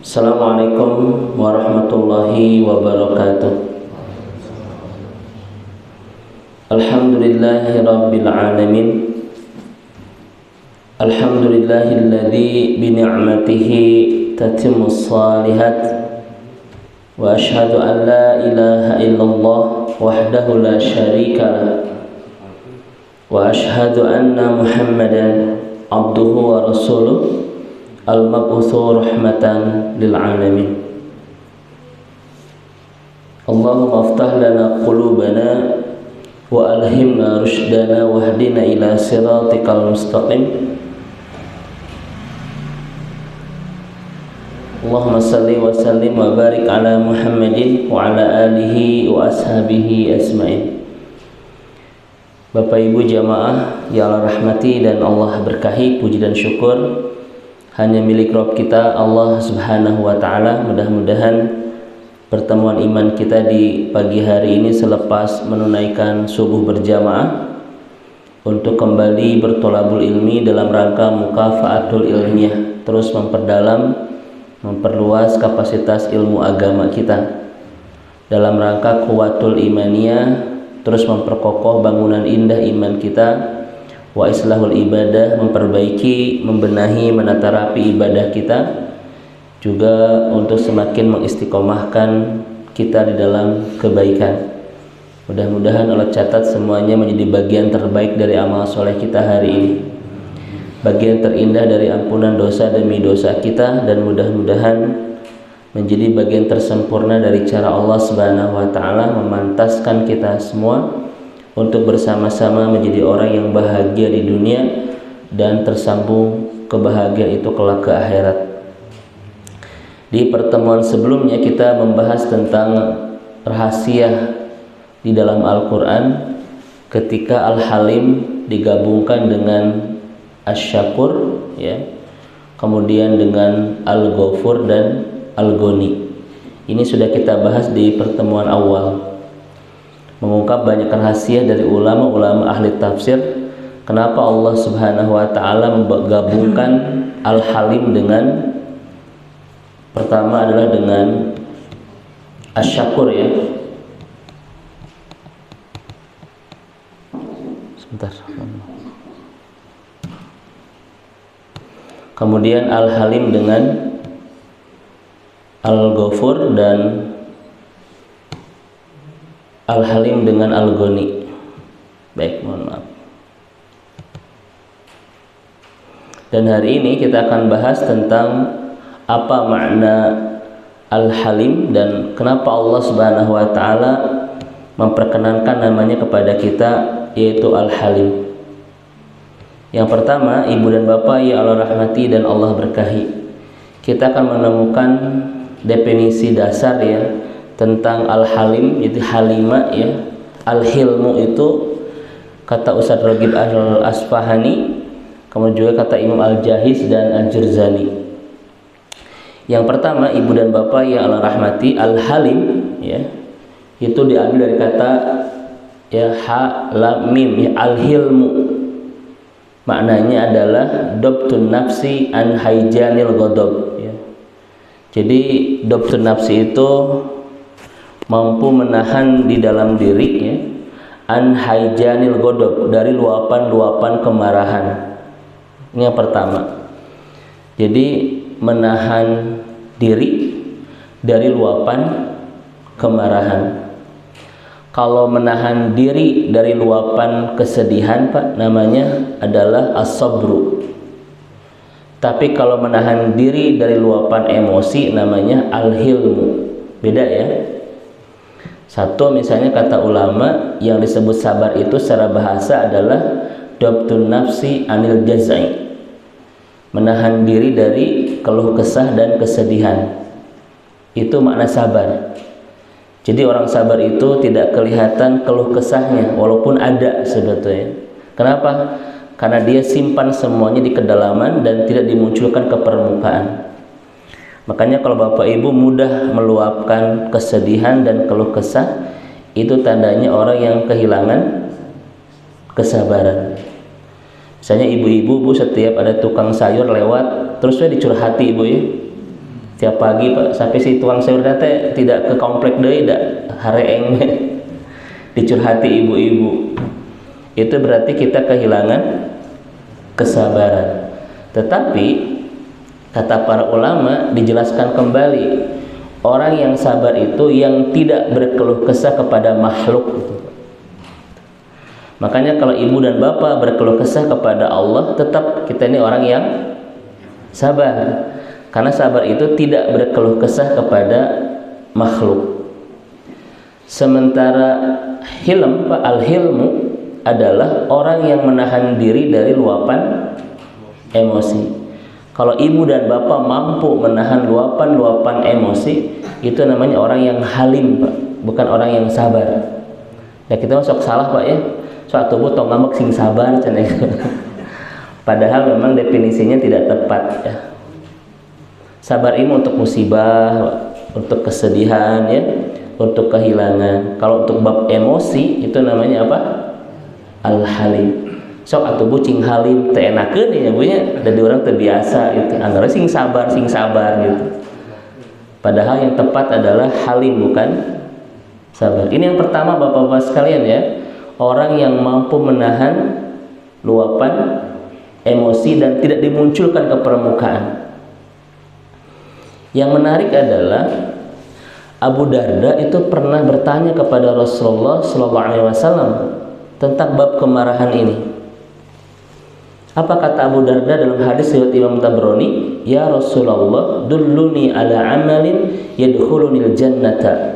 Assalamualaikum warahmatullahi wabarakatuh. Alhamdulillahi rabbil alamin. Alhamdulillahilladzi bi ni'matihi tatimmus shalihat. Wa asyhadu an la ilaha illallah wahdahu la syarika lah. Wa asyhadu anna Muhammadan abduhu wa rasuluh al-mab'utsu rahmatan lil alamin. Allahumma aftah lana qulubana wa alhimna rushdana wahdina ila siratikal mustaqim. Allahumma salli wa sallim wa barik ala Muhammadin wa ala alihi wa ashabihi asma'in. Bapak Ibu jamaah yang Allah rahmati dan Allah berkahi, puji dan syukur hanya milik Rabb kita Allah Subhanahu wa taala. Mudah-mudahan pertemuan iman kita di pagi hari ini selepas menunaikan subuh berjamaah untuk kembali bertolabul ilmi dalam rangka mukafaatul ilmiah, terus memperluas kapasitas ilmu agama kita dalam rangka kuwatul imaniyah, terus memperkokoh bangunan indah iman kita, wa islahul ibadah, memperbaiki, membenahi, menata rapi ibadah kita, juga untuk semakin mengistiqomahkan kita di dalam kebaikan. Mudah-mudahan Allah catat semuanya menjadi bagian terbaik dari amal soleh kita hari ini, bagian terindah dari ampunan dosa demi dosa kita, dan mudah-mudahan menjadi bagian tersempurna dari cara Allah Subhanahu wa taala memantaskan kita semua untuk bersama-sama menjadi orang yang bahagia di dunia dan tersambung kebahagiaan itu kelak ke akhirat. Di pertemuan sebelumnya kita membahas tentang rahasia di dalam Al-Qur'an ketika Al-Halim digabungkan dengan Asy-Syakur, ya. Kemudian dengan Al-Ghafur dan Al-Ghani. Ini sudah kita bahas di pertemuan awal, mengungkap banyak rahasia dari ulama-ulama ahli tafsir kenapa Allah Subhanahu wa taala menggabungkan Al-Halim dengan, pertama adalah dengan Asy-Syakur, ya. Sebentar. Kemudian Al-Halim dengan Al-Ghafur dan Al-Halim dengan Al-Ghani. Baik, mohon maaf. Dan hari ini kita akan bahas tentang apa makna Al-Halim dan kenapa Allah Subhanahu wa taala memperkenankan namanya kepada kita, yaitu Al-Halim. Yang pertama, ibu dan bapak yang Allah rahmati dan Allah berkahi, kita akan menemukan definisi dasar, ya, tentang Al-Halim, yaitu Halima, ya. Al-Hilmu itu kata Ustadz Ragib Al-Asfahani, kemudian juga kata Imam Al-Jahiz dan Al-Jurzani. Yang pertama, ibu dan bapak yang Allah rahmati, Al-Halim, ya, itu diambil dari kata, ya, ha lam mim, ya, Al-Hilmu. Maknanya adalah dobtun nafsi an haijanil ghadab, ya. Jadi dobtun nafsi itu mampu menahan di dalam diri, ya, an haijanil ghadab, dari luapan-luapan kemarahan. Ini yang pertama. Jadi menahan diri dari luapan kemarahan. Kalau menahan diri dari luapan kesedihan, Pak, namanya adalah as-sabru. Tapi kalau menahan diri dari luapan emosi namanya al-hilmu. Beda, ya. Satu, misalnya kata ulama yang disebut sabar itu secara bahasa adalah dobtun nafsi anil jazai, menahan diri dari keluh kesah dan kesedihan. Itu makna sabar. Jadi orang sabar itu tidak kelihatan keluh kesahnya, walaupun ada sebetulnya. Kenapa? Karena dia simpan semuanya di kedalaman dan tidak dimunculkan ke permukaan. Makanya kalau Bapak Ibu mudah meluapkan kesedihan dan keluh kesah, itu tandanya orang yang kehilangan kesabaran. Misalnya ibu-ibu, Bu, setiap ada tukang sayur lewat, terus saya dicurhati Ibu ya. Tiap pagi Pak, sampai si tukang sayur teh tidak ke komplek deui da hareeng dicurhati ibu-ibu. Itu berarti kita kehilangan kesabaran. Tetapi kata para ulama dijelaskan kembali, orang yang sabar itu yang tidak berkeluh kesah kepada makhluk. Makanya kalau ibu dan bapak berkeluh kesah kepada Allah, tetap kita ini orang yang sabar. Karena sabar itu tidak berkeluh kesah kepada makhluk. Sementara hilm, al-hilmu adalah orang yang menahan diri dari luapan emosi. Kalau ibu dan bapak mampu menahan luapan-luapan emosi, itu namanya orang yang halim, Pak, bukan orang yang sabar. Ya kita masuk salah Pak ya. Suatu butuh ngambek sing sabar cenah. Padahal memang definisinya tidak tepat ya. Sabar ini untuk musibah, untuk kesedihan ya, untuk kehilangan. Kalau untuk bab emosi itu namanya apa? Al-halim. Sok atuh bucing halim teu enakeun ya Bu nya, dari orang terbiasa itu. Anggar sing sabar gitu. Padahal yang tepat adalah halim, bukan sabar. Ini yang pertama Bapak-bapak sekalian ya. Orang yang mampu menahan luapan emosi dan tidak dimunculkan ke permukaan. Yang menarik adalah Abu Darda itu pernah bertanya kepada Rasulullah SAW tentang bab kemarahan ini. Apa kata Abu Darda dalam hadis riwayat Imam Tabrani? Ya Rasulullah, dulluni ala amalin yadkhulunil jannata.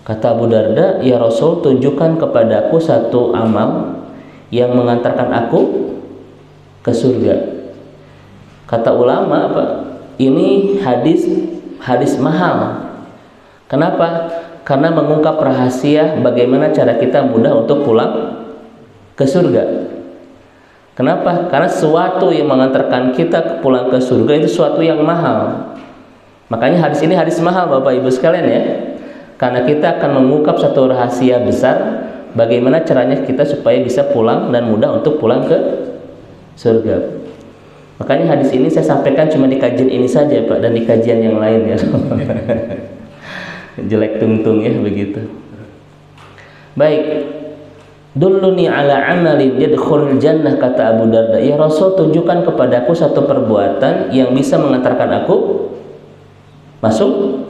Kata Abu Darda, ya Rasul, tunjukkan kepadaku satu amal yang mengantarkan aku ke surga. Kata ulama apa? Ini hadis mahal. Kenapa? Karena mengungkap rahasia bagaimana cara kita mudah untuk pulang ke surga. Kenapa? Karena sesuatu yang mengantarkan kita pulang ke surga itu sesuatu yang mahal. Makanya hadis ini hadis mahal Bapak Ibu sekalian ya. Karena kita akan mengungkap satu rahasia besar, bagaimana caranya kita supaya bisa pulang dan mudah untuk pulang ke surga. Makanya hadis ini saya sampaikan cuma di kajian ini saja Pak, dan di kajian yang lain ya. Jelek tungtung ya begitu. Baik. Dulluni ala amalin yadkhulul jannah, kata Abu Darda. Ya Rasul, tunjukkan kepadaku satu perbuatan yang bisa mengantarkan aku masuk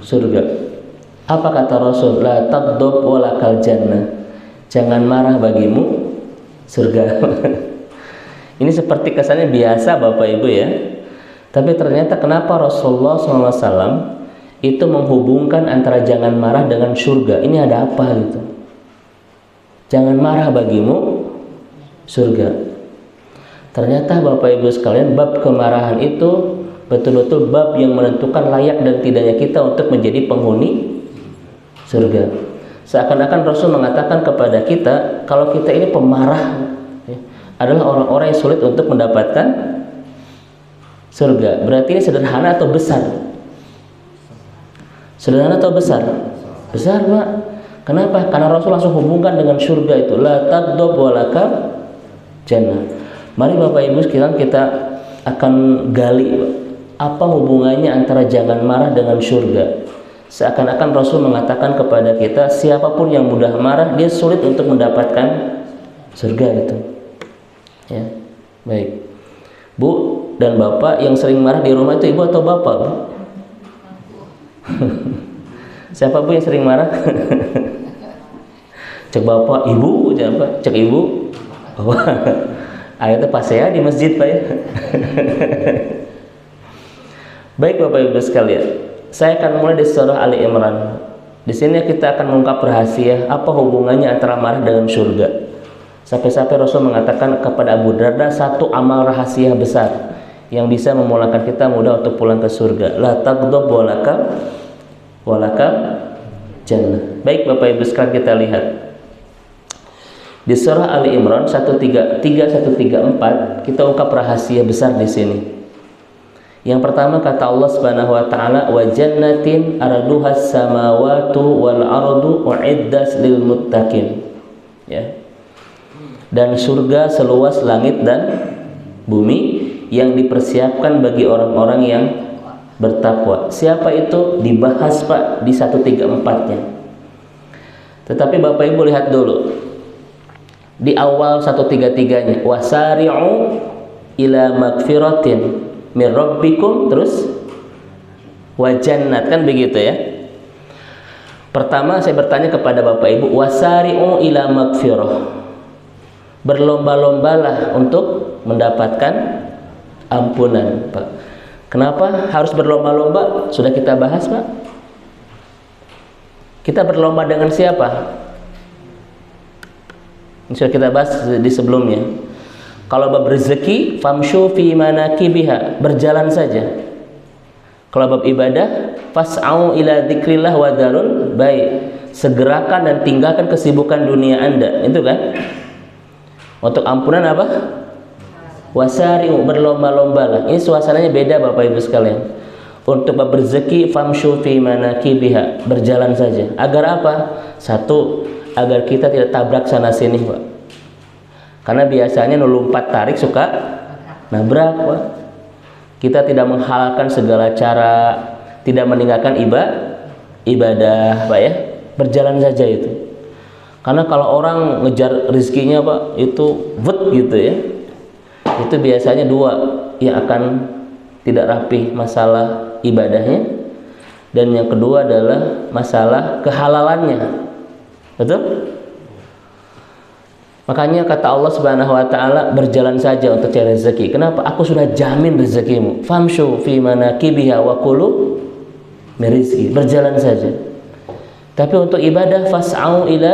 surga. Apa kata Rasul? La taghdab walakal jannah. Jangan marah bagimu surga. Ini seperti kesannya biasa Bapak Ibu ya. Tapi ternyata kenapa Rasulullah SAW itu menghubungkan antara jangan marah dengan surga? Ini ada apa gitu? Jangan marah bagimu surga. Ternyata Bapak Ibu sekalian, bab kemarahan itu betul-betul bab yang menentukan layak dan tidaknya kita untuk menjadi penghuni surga. Seakan-akan Rasul mengatakan kepada kita, kalau kita ini pemarah ya, adalah orang-orang yang sulit untuk mendapatkan surga. Berarti ini sederhana atau besar? Sederhana atau besar? Besar Pak. Kenapa? Karena Rasul langsung hubungkan dengan surga itu. La taghdab walakal jannah. Mari Bapak Ibu sekalian kita akan gali apa hubungannya antara jangan marah dengan surga. Seakan-akan Rasul mengatakan kepada kita, siapapun yang mudah marah dia sulit untuk mendapatkan surga itu. Ya, baik. Bu dan Bapak yang sering marah di rumah itu ibu atau bapak? Bu? Siapa Bu yang sering marah? Cek bapak, ibu, siapa? Cek ibu. Bapak. Ayatnya pas ya di masjid Pak ya. Baik Bapak Ibu sekalian. Saya akan mulai di surah Ali Imran. Di sini kita akan mengungkap rahasia apa hubungannya antara marah dengan surga. Sampai-sampai Rasul mengatakan kepada Abu Darda satu amal rahasia besar yang bisa memulangkan kita mudah untuk pulang ke surga. La taghdab walakal jannah. Baik Bapak Ibu sekalian, kita lihat di surah Ali Imran 134 kita ungkap rahasia besar di sini. Yang pertama kata Allah Subhanahu wa taala, wa jannatin arduhas samawati wal ardu uiddat lil muttaqin. Ya. dan surga seluas langit dan bumi yang dipersiapkan bagi orang-orang yang bertakwa. Siapa itu? Dibahas Pak di 134-nya. Tetapi Bapak Ibu lihat dulu di awal 133-nya, wasari'u ila magfiratin mir rabbikum, terus wa jannat, kan begitu ya. Pertama saya bertanya kepada Bapak Ibu, wasari'u ila magfirah, berlomba-lombalah untuk mendapatkan ampunan, Pak. Kenapa harus berlomba-lomba? Sudah kita bahas, Pak. Kita berlomba dengan siapa? Ini sudah kita bahas di sebelumnya. Kalau bab rezeki, famshu fi manakibiha, berjalan saja. Kalau bab ibadah, fas'au ila dzikrillah wa dzarul bai', segerakan dan tinggalkan kesibukan dunia Anda. Itu kan? Untuk ampunan apa? Wasari'u, berlomba-lomba lah. Ini suasananya beda Bapak Ibu sekalian. Untuk bab rezeki, famshu fi manakibiha, berjalan saja. Agar apa? Satu, agar kita tidak tabrak sana sini, Pak. Karena biasanya nulumpat tarik suka nabrak, Pak. Kita tidak menghalalkan segala cara, tidak meninggalkan ibadah, Pak ya. Berjalan saja itu. Karena kalau orang ngejar rezekinya, Pak, itu gitu ya. Itu biasanya dua yang akan tidak rapi masalah ibadahnya, dan yang kedua adalah masalah kehalalannya. Betul? Makanya kata Allah Subhanahu wa taala, berjalan saja untuk cari rezeki. Kenapa? Aku sudah jamin rezekimu. Famshu fi manakibiha wa kulu min rizqi. Berjalan saja. Tapi untuk ibadah, fas'au ila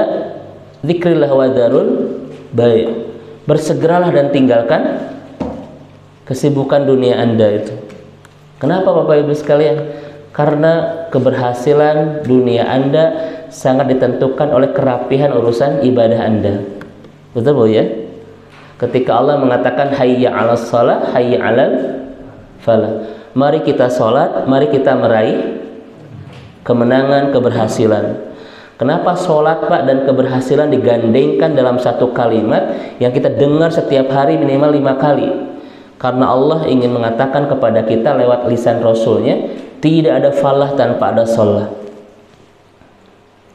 dzikrillah wa dzarul bai'. Bersegeralah dan tinggalkan kesibukan dunia Anda itu. Kenapa Bapak Ibu sekalian? Karena keberhasilan dunia Anda sangat ditentukan oleh kerapihan urusan ibadah Anda. Betul Bu ya? Ketika Allah mengatakan hayya 'alas shalah, hayya 'alal falah. Mari kita sholat, mari kita meraih kemenangan, keberhasilan. Kenapa sholat Pak dan keberhasilan digandengkan dalam satu kalimat yang kita dengar setiap hari minimal 5 kali? Karena Allah ingin mengatakan kepada kita lewat lisan Rasulnya, tidak ada falah tanpa ada sholat.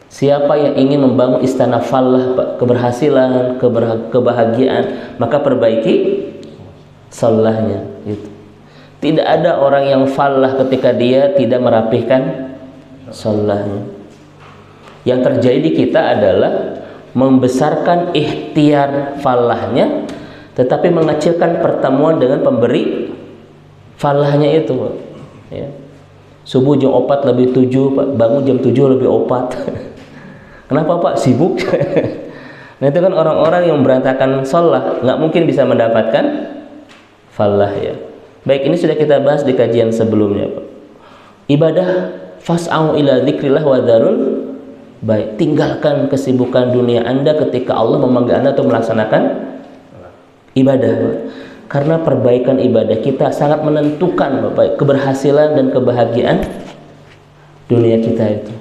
Siapa yang ingin membangun istana falah, Pak, keberhasilan, kebahagiaan, maka perbaiki sholahnya. Gitu. Tidak ada orang yang falah ketika dia tidak merapihkan sholahnya. Yang terjadi di kita adalah membesarkan ikhtiar falahnya, tetapi mengecilkan pertemuan dengan pemberi falahnya itu, Pak. Ya. Subuh jam 4 lebih 7, Pak. Bangun jam 7 lebih 4. Kenapa Pak? Sibuk. Nah itu kan orang-orang yang berantakan sholat, nggak mungkin bisa mendapatkan falah ya. Baik, ini sudah kita bahas di kajian sebelumnya, Pak. Ibadah, fas'au ila dzikrillah wa dzarul bai'. Tinggalkan kesibukan dunia Anda ketika Allah memanggil Anda untuk melaksanakan ibadah, Pak. Karena perbaikan ibadah kita sangat menentukan, Bapak, keberhasilan dan kebahagiaan dunia kita itu.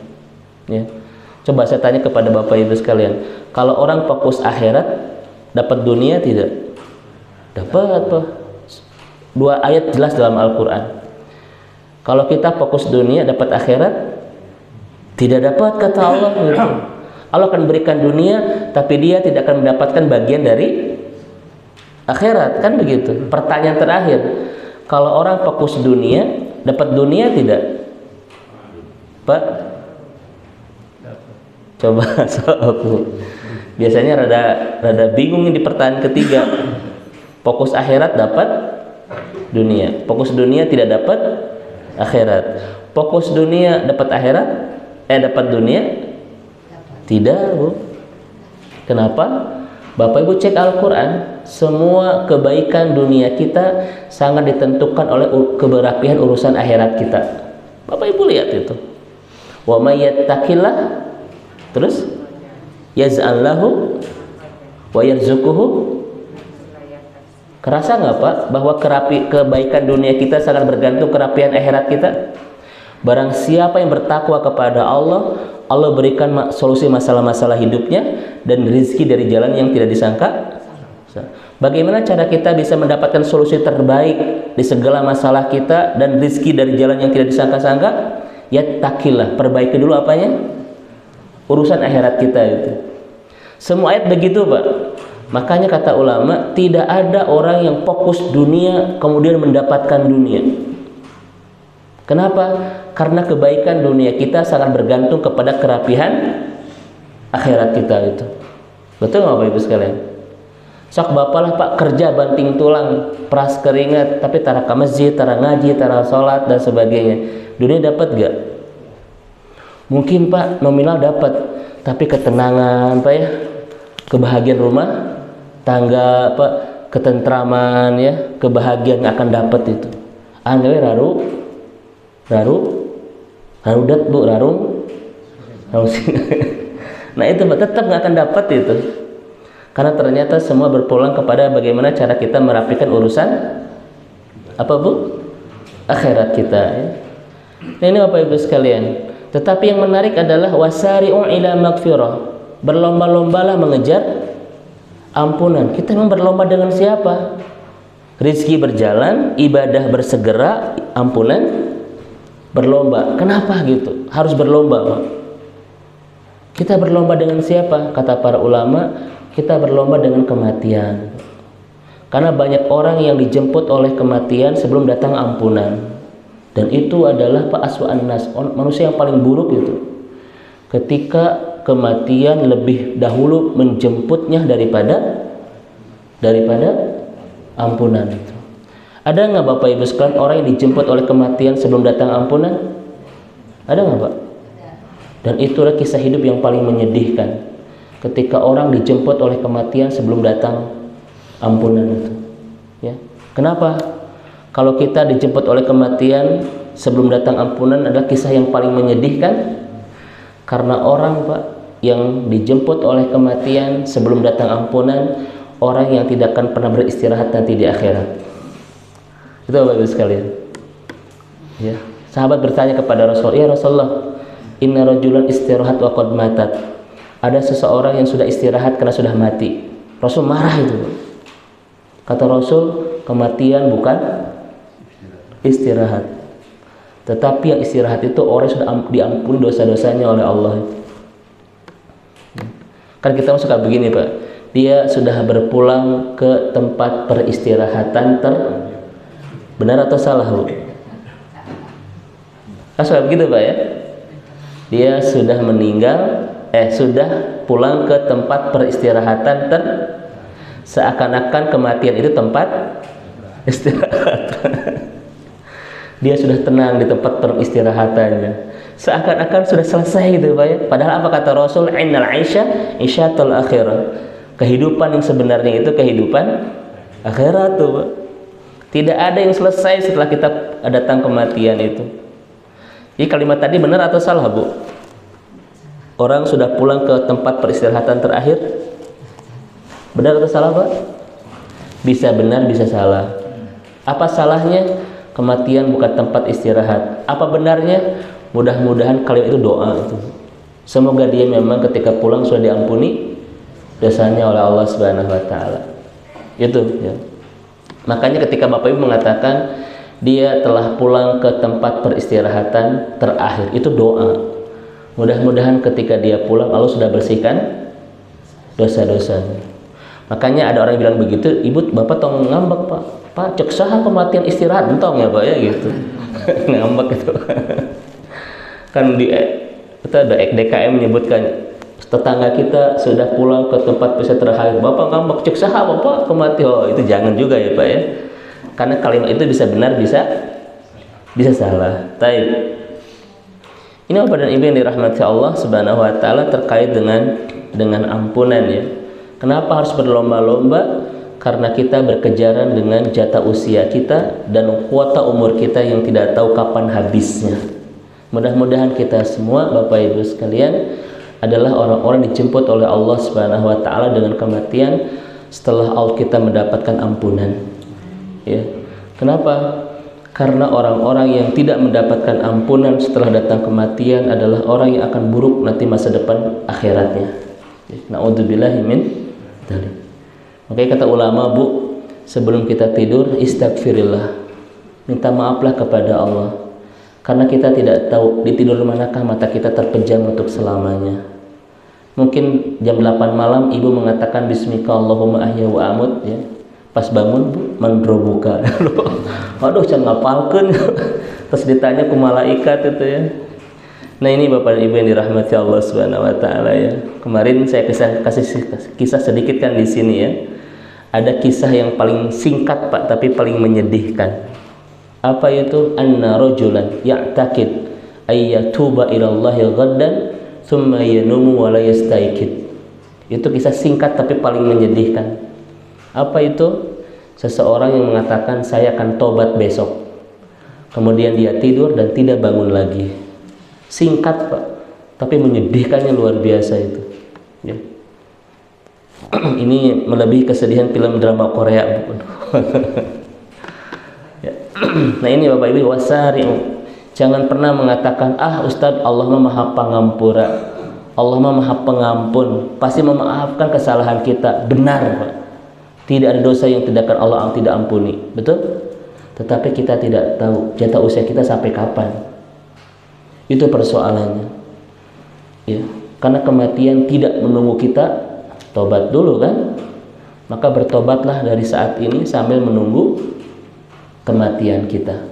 Ya. Coba saya tanya kepada Bapak Ibu sekalian, kalau orang fokus akhirat, dapat dunia tidak? Dapat, Pak. 2 ayat jelas dalam Al-Quran. Kalau kita fokus dunia, dapat akhirat? Tidak dapat, kata Allah. Gitu. Allah akan berikan dunia, tapi dia tidak akan mendapatkan bagian dari akhirat, kan begitu. Pertanyaan terakhir, kalau orang fokus dunia, dapat dunia tidak? Pak? Coba aku. Biasanya rada bingung di pertanyaan ketiga. Fokus akhirat dapat dunia, fokus dunia tidak dapat akhirat. Fokus dunia dapat akhirat, dapat dunia tidak, Bu. Kenapa? Bapak Ibu cek Al-Quran, semua kebaikan dunia kita sangat ditentukan oleh keberapihan urusan akhirat kita. Bapak Ibu lihat itu. Wa may yattaqillah, terus yaz'al lahu wa yarzuquhu. Kerasa nggak Pak bahwa kebaikan dunia kita sangat bergantung kerapihan akhirat kita? Barang siapa yang bertakwa kepada Allah, Allah berikan solusi masalah-masalah hidupnya dan rezeki dari jalan yang tidak disangka Bagaimana cara kita bisa mendapatkan solusi terbaik di segala masalah kita dan rizki dari jalan yang tidak disangka-sangka? Ya takilah, perbaiki dulu apanya? Urusan akhirat kita itu. Semua ayat begitu, Pak. Makanya kata ulama, tidak ada orang yang fokus dunia kemudian mendapatkan dunia. Kenapa? Karena kebaikan dunia kita sangat bergantung kepada kerapihan akhirat kita itu. Betul nggak Bapak Ibu sekalian? Sok bapak lah Pak kerja banting tulang, peras keringat, tapi tara ke masjid, tara ngaji, tara sholat dan sebagainya. Dunia dapat gak? Mungkin Pak nominal dapat, tapi ketenangan Pak ya, kebahagiaan rumah tangga Pak, ketentraman ya, kebahagiaan akan dapat itu. Anggawe raru dat bu rarung. Nah itu Pak tetap nggak akan dapat itu. Karena ternyata semua berpulang kepada bagaimana cara kita merapikan urusan apa Bu? Akhirat kita ya. Nah, ini Bapak Ibu sekalian. Tetapi yang menarik adalah wasari'u ila magfirah. Berlomba-lombalah mengejar ampunan. Kita memang berlomba dengan siapa? Rizki berjalan, ibadah bersegera, ampunan berlomba. Kenapa gitu? Harus berlomba, Pak. Kita berlomba dengan siapa? Kata para ulama, kita berlomba dengan kematian. Karena banyak orang yang dijemput oleh kematian sebelum datang ampunan. Dan itu adalah Pak aswa'an nas, manusia yang paling buruk itu. Ketika kematian lebih dahulu menjemputnya daripada ampunan itu. Ada nggak Bapak Ibu sekalian orang yang dijemput oleh kematian sebelum datang ampunan? Ada nggak Pak? Dan itulah kisah hidup yang paling menyedihkan. Ketika orang dijemput oleh kematian sebelum datang ampunan itu. Ya. Kenapa? Kalau kita dijemput oleh kematian sebelum datang ampunan adalah kisah yang paling menyedihkan. Karena orang Pak yang dijemput oleh kematian sebelum datang ampunan, orang yang tidak akan pernah beristirahat nanti di akhirat. Itu Bapak Ibu sekalian. Ya. Sahabat bertanya kepada Rasul, "Ya Rasulullah, inna rajulan istirahat wa qad matat." Ada seseorang yang sudah istirahat karena sudah mati. Rasul marah itu. Kata Rasul, kematian bukan istirahat. Tetapi yang istirahat itu orang yang sudah diampuni dosa-dosanya oleh Allah. Kan kita suka begini Pak, dia sudah berpulang ke tempat peristirahatan benar atau salah Bu? Suka begitu Pak ya? Dia sudah meninggal, sudah pulang ke tempat peristirahatan seakan-akan kematian itu tempat istirahat. Dia sudah tenang di tempat peristirahatannya, seakan-akan sudah selesai gitu Pak ya. Padahal apa kata Rasul? Innal aisha isyatul akhirah. Kehidupan yang sebenarnya itu kehidupan akhirat tuh Pak. Tidak ada yang selesai setelah kita datang kematian itu. Jadi kalimat tadi benar atau salah Bu? Orang sudah pulang ke tempat peristirahatan terakhir, benar atau salah Pak? Bisa benar, bisa salah. Apa salahnya? Kematian bukan tempat istirahat. Apa benarnya? Mudah-mudahan kalimat itu doa itu. Semoga dia memang ketika pulang sudah diampuni dosanya oleh Allah Subhanahu wa taala. Itu ya. Makanya ketika Bapak Ibu mengatakan dia telah pulang ke tempat peristirahatan terakhir, itu doa. Mudah-mudahan ketika dia pulang Allah sudah bersihkan dosa-dosanya. Makanya ada orang yang bilang begitu, "Ibu, Bapak tong ngambek, Pak. Pak, cek saha kematian istirahat entong ya, Pak ya," gitu. Ngambek itu. Kan di kita ada DKM menyebutkan tetangga kita sudah pulang ke tempat peristirahatan terakhir, Bapak ngambek, cek saha Bapak kematian. Oh, itu jangan juga ya, Pak ya. Karena kalimat itu bisa benar, bisa salah. Taib. Ini Bapak dan Ibu yang dirahmati Allah Subhanahu wa taala terkait dengan ampunan ya. Kenapa harus berlomba-lomba? Karena kita berkejaran dengan jatah usia kita dan kuota umur kita yang tidak tahu kapan habisnya. Mudah-mudahan kita semua Bapak Ibu sekalian adalah orang-orang dijemput oleh Allah Subhanahu wa taala dengan kematian setelah kita mendapatkan ampunan. Ya. Kenapa? Karena orang-orang yang tidak mendapatkan ampunan setelah datang kematian adalah orang yang akan buruk nanti masa depan akhiratnya. Na'udzubillahi min dzalik. Makanya kata ulama, Bu, sebelum kita tidur istighfirillah, minta maaflah kepada Allah, karena kita tidak tahu di tidur manakah mata kita terpejam untuk selamanya. Mungkin jam 8 malam ibu mengatakan bismika Allahumma ahya wa amut, ya. Pas bangun, Bu, mandrobuka. Aduh, can ngapalkeun. Terus ditanya ke malaikat itu, ya. Nah, ini Bapak dan Ibu yang dirahmati Allah Subhanahu wa taala, ya. Kemarin saya kasih kisah sedikit kan di sini, ya. Ada kisah yang paling singkat, Pak, tapi paling menyedihkan. Apa itu? Anna rajulan ya'taqid ayyatuba ila Allah ghaddan thumma yanumu wa la yastayqid. Itu kisah singkat tapi paling menyedihkan. Apa itu? Seseorang yang mengatakan saya akan tobat besok. Kemudian dia tidur dan tidak bangun lagi. Singkat, Pak, tapi menyedihkannya luar biasa itu, ya. Ini melebihi kesedihan film drama Korea. Ya. Nah, ini Bapak Ibu, wasari'u. Jangan pernah mengatakan, ah Ustadz, Allah Maha Pangampura, Allah Maha Pengampun, pasti memaafkan kesalahan kita. Benar, Pak. Tidak ada dosa yang tidak akan Allah tidak ampuni, betul? Tetapi kita tidak tahu jatah usia kita sampai kapan. Itu persoalannya, ya. Karena kematian tidak menunggu kita tobat dulu, kan? Maka bertobatlah dari saat ini sambil menunggu kematian kita.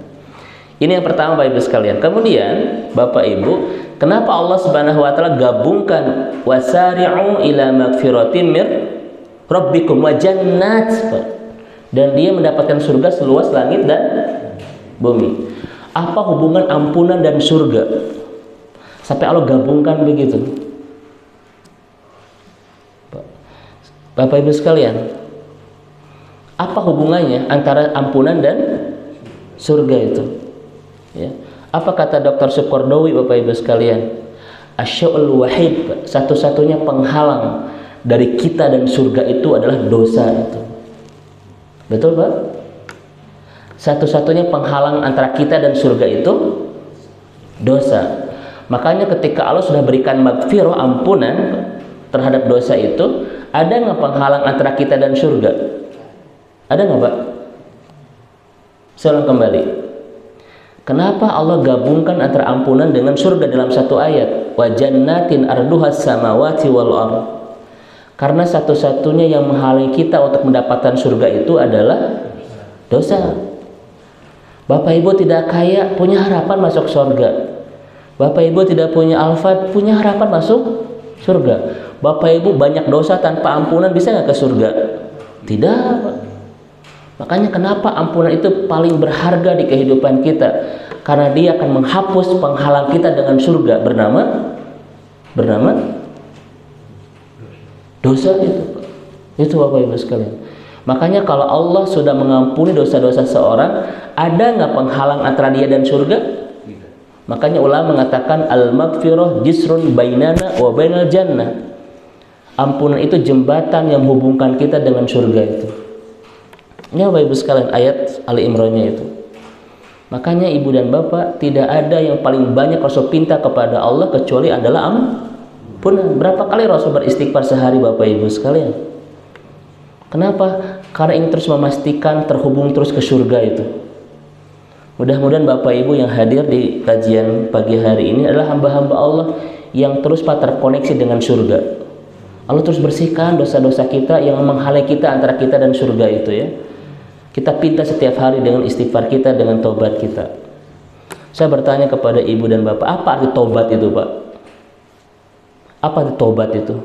Ini yang pertama, Bapak Ibu sekalian. Kemudian Bapak Ibu, kenapa Allah Subhanahu wa taala gabungkan wasari'u ila magfiratin mir rabbikum wa jannat, dan dia mendapatkan surga seluas langit dan bumi. Apa hubungan ampunan dan surga sampai Allah gabungkan begitu? Bapak Ibu sekalian, apa hubungannya antara ampunan dan surga itu? Ya. Apa kata Dr. Sukordowi, Bapak Ibu sekalian? Asya'ul wahid, satu-satunya penghalang dari kita dan surga itu adalah dosa itu. Betul, Pak? Satu-satunya penghalang antara kita dan surga itu dosa. Makanya ketika Allah sudah berikan magfirah, ampunan terhadap dosa itu, ada nggak penghalang antara kita dan surga? Ada nggak, Pak? Saya ulang kembali. Kenapa Allah gabungkan antara ampunan dengan surga dalam satu ayat? Wa jannatin arduhas samawati wal ardh. Karena satu-satunya yang menghalangi kita untuk mendapatkan surga itu adalah dosa. Bapak Ibu tidak kaya, punya harapan masuk surga. Bapak Ibu tidak punya alfad, punya harapan masuk surga. Bapak Ibu banyak dosa tanpa ampunan, bisa nggak ke surga? Tidak. Makanya kenapa ampunan itu paling berharga di kehidupan kita? Karena dia akan menghapus penghalang kita dengan surga bernama dosa itu. Itu Bapak Ibu sekalian. Makanya kalau Allah sudah mengampuni dosa-dosa seorang, ada nggak penghalang antara dia dan surga? Makanya ulama mengatakan al-maghfirah jisrun bainana wa bainal jannah. Ampunan itu jembatan yang menghubungkan kita dengan surga itu. Ini Bapak Ibu sekalian ayat Ali Imran-nya itu. Makanya ibu dan bapak, tidak ada yang paling banyak Rasul pinta kepada Allah kecuali adalah ampunan. Berapa kali Rasul beristighfar sehari, Bapak Ibu sekalian? Kenapa? Karena ingin terus memastikan terhubung terus ke surga itu. Mudah-mudahan Bapak Ibu yang hadir di kajian pagi hari ini adalah hamba-hamba Allah yang terus terkoneksi dengan surga. Allah terus bersihkan dosa-dosa kita yang menghalangi kita antara kita dan surga itu, ya. Kita pinta setiap hari dengan istighfar kita, dengan taubat kita. Saya bertanya kepada ibu dan bapak, apa arti taubat itu, Pak? Apa arti taubat itu?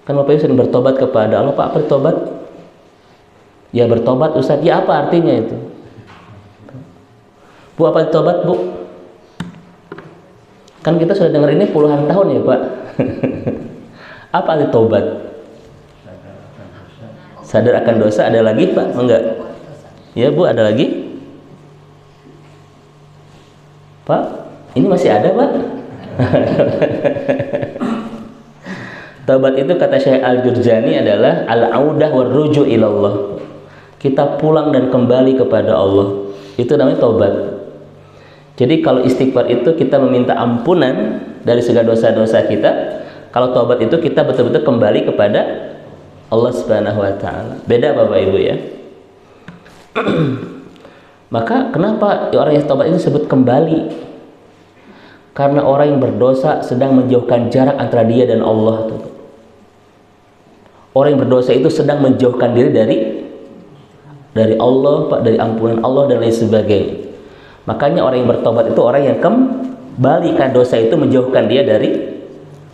Kan Bapak Ibu sering bertobat kepada Allah, Pak, apa arti taubat? Ya bertobat, Ustaz. Ya apa artinya itu? Bu, apa arti taubat, Bu? Kan kita sudah dengar ini puluhan tahun ya, Pak. Apa arti taubat? Sadar akan dosa. Ada lagi, Pak? Enggak? Ya, Bu, ada lagi? Pak, ini masih ada, Pak? Taubat itu kata Syekh Al-Jurjani adalah al-audah war-ruju' ilallah. Kita pulang dan kembali kepada Allah. Itu namanya taubat. Jadi kalau istighfar itu kita meminta ampunan dari segala dosa-dosa kita. Kalau taubat itu kita betul-betul kembali kepada Allah Subhanahu wa taala. Beda Bapak Ibu ya. Maka kenapa orang yang taubat itu disebut kembali? Karena orang yang berdosa sedang menjauhkan jarak antara dia dan Allah. Orang yang berdosa itu sedang menjauhkan diri dari Allah, Pak, dari ampunan Allah dan lain sebagainya. Makanya orang yang bertobat itu orang yang kembali, kan dosa itu menjauhkan dia dari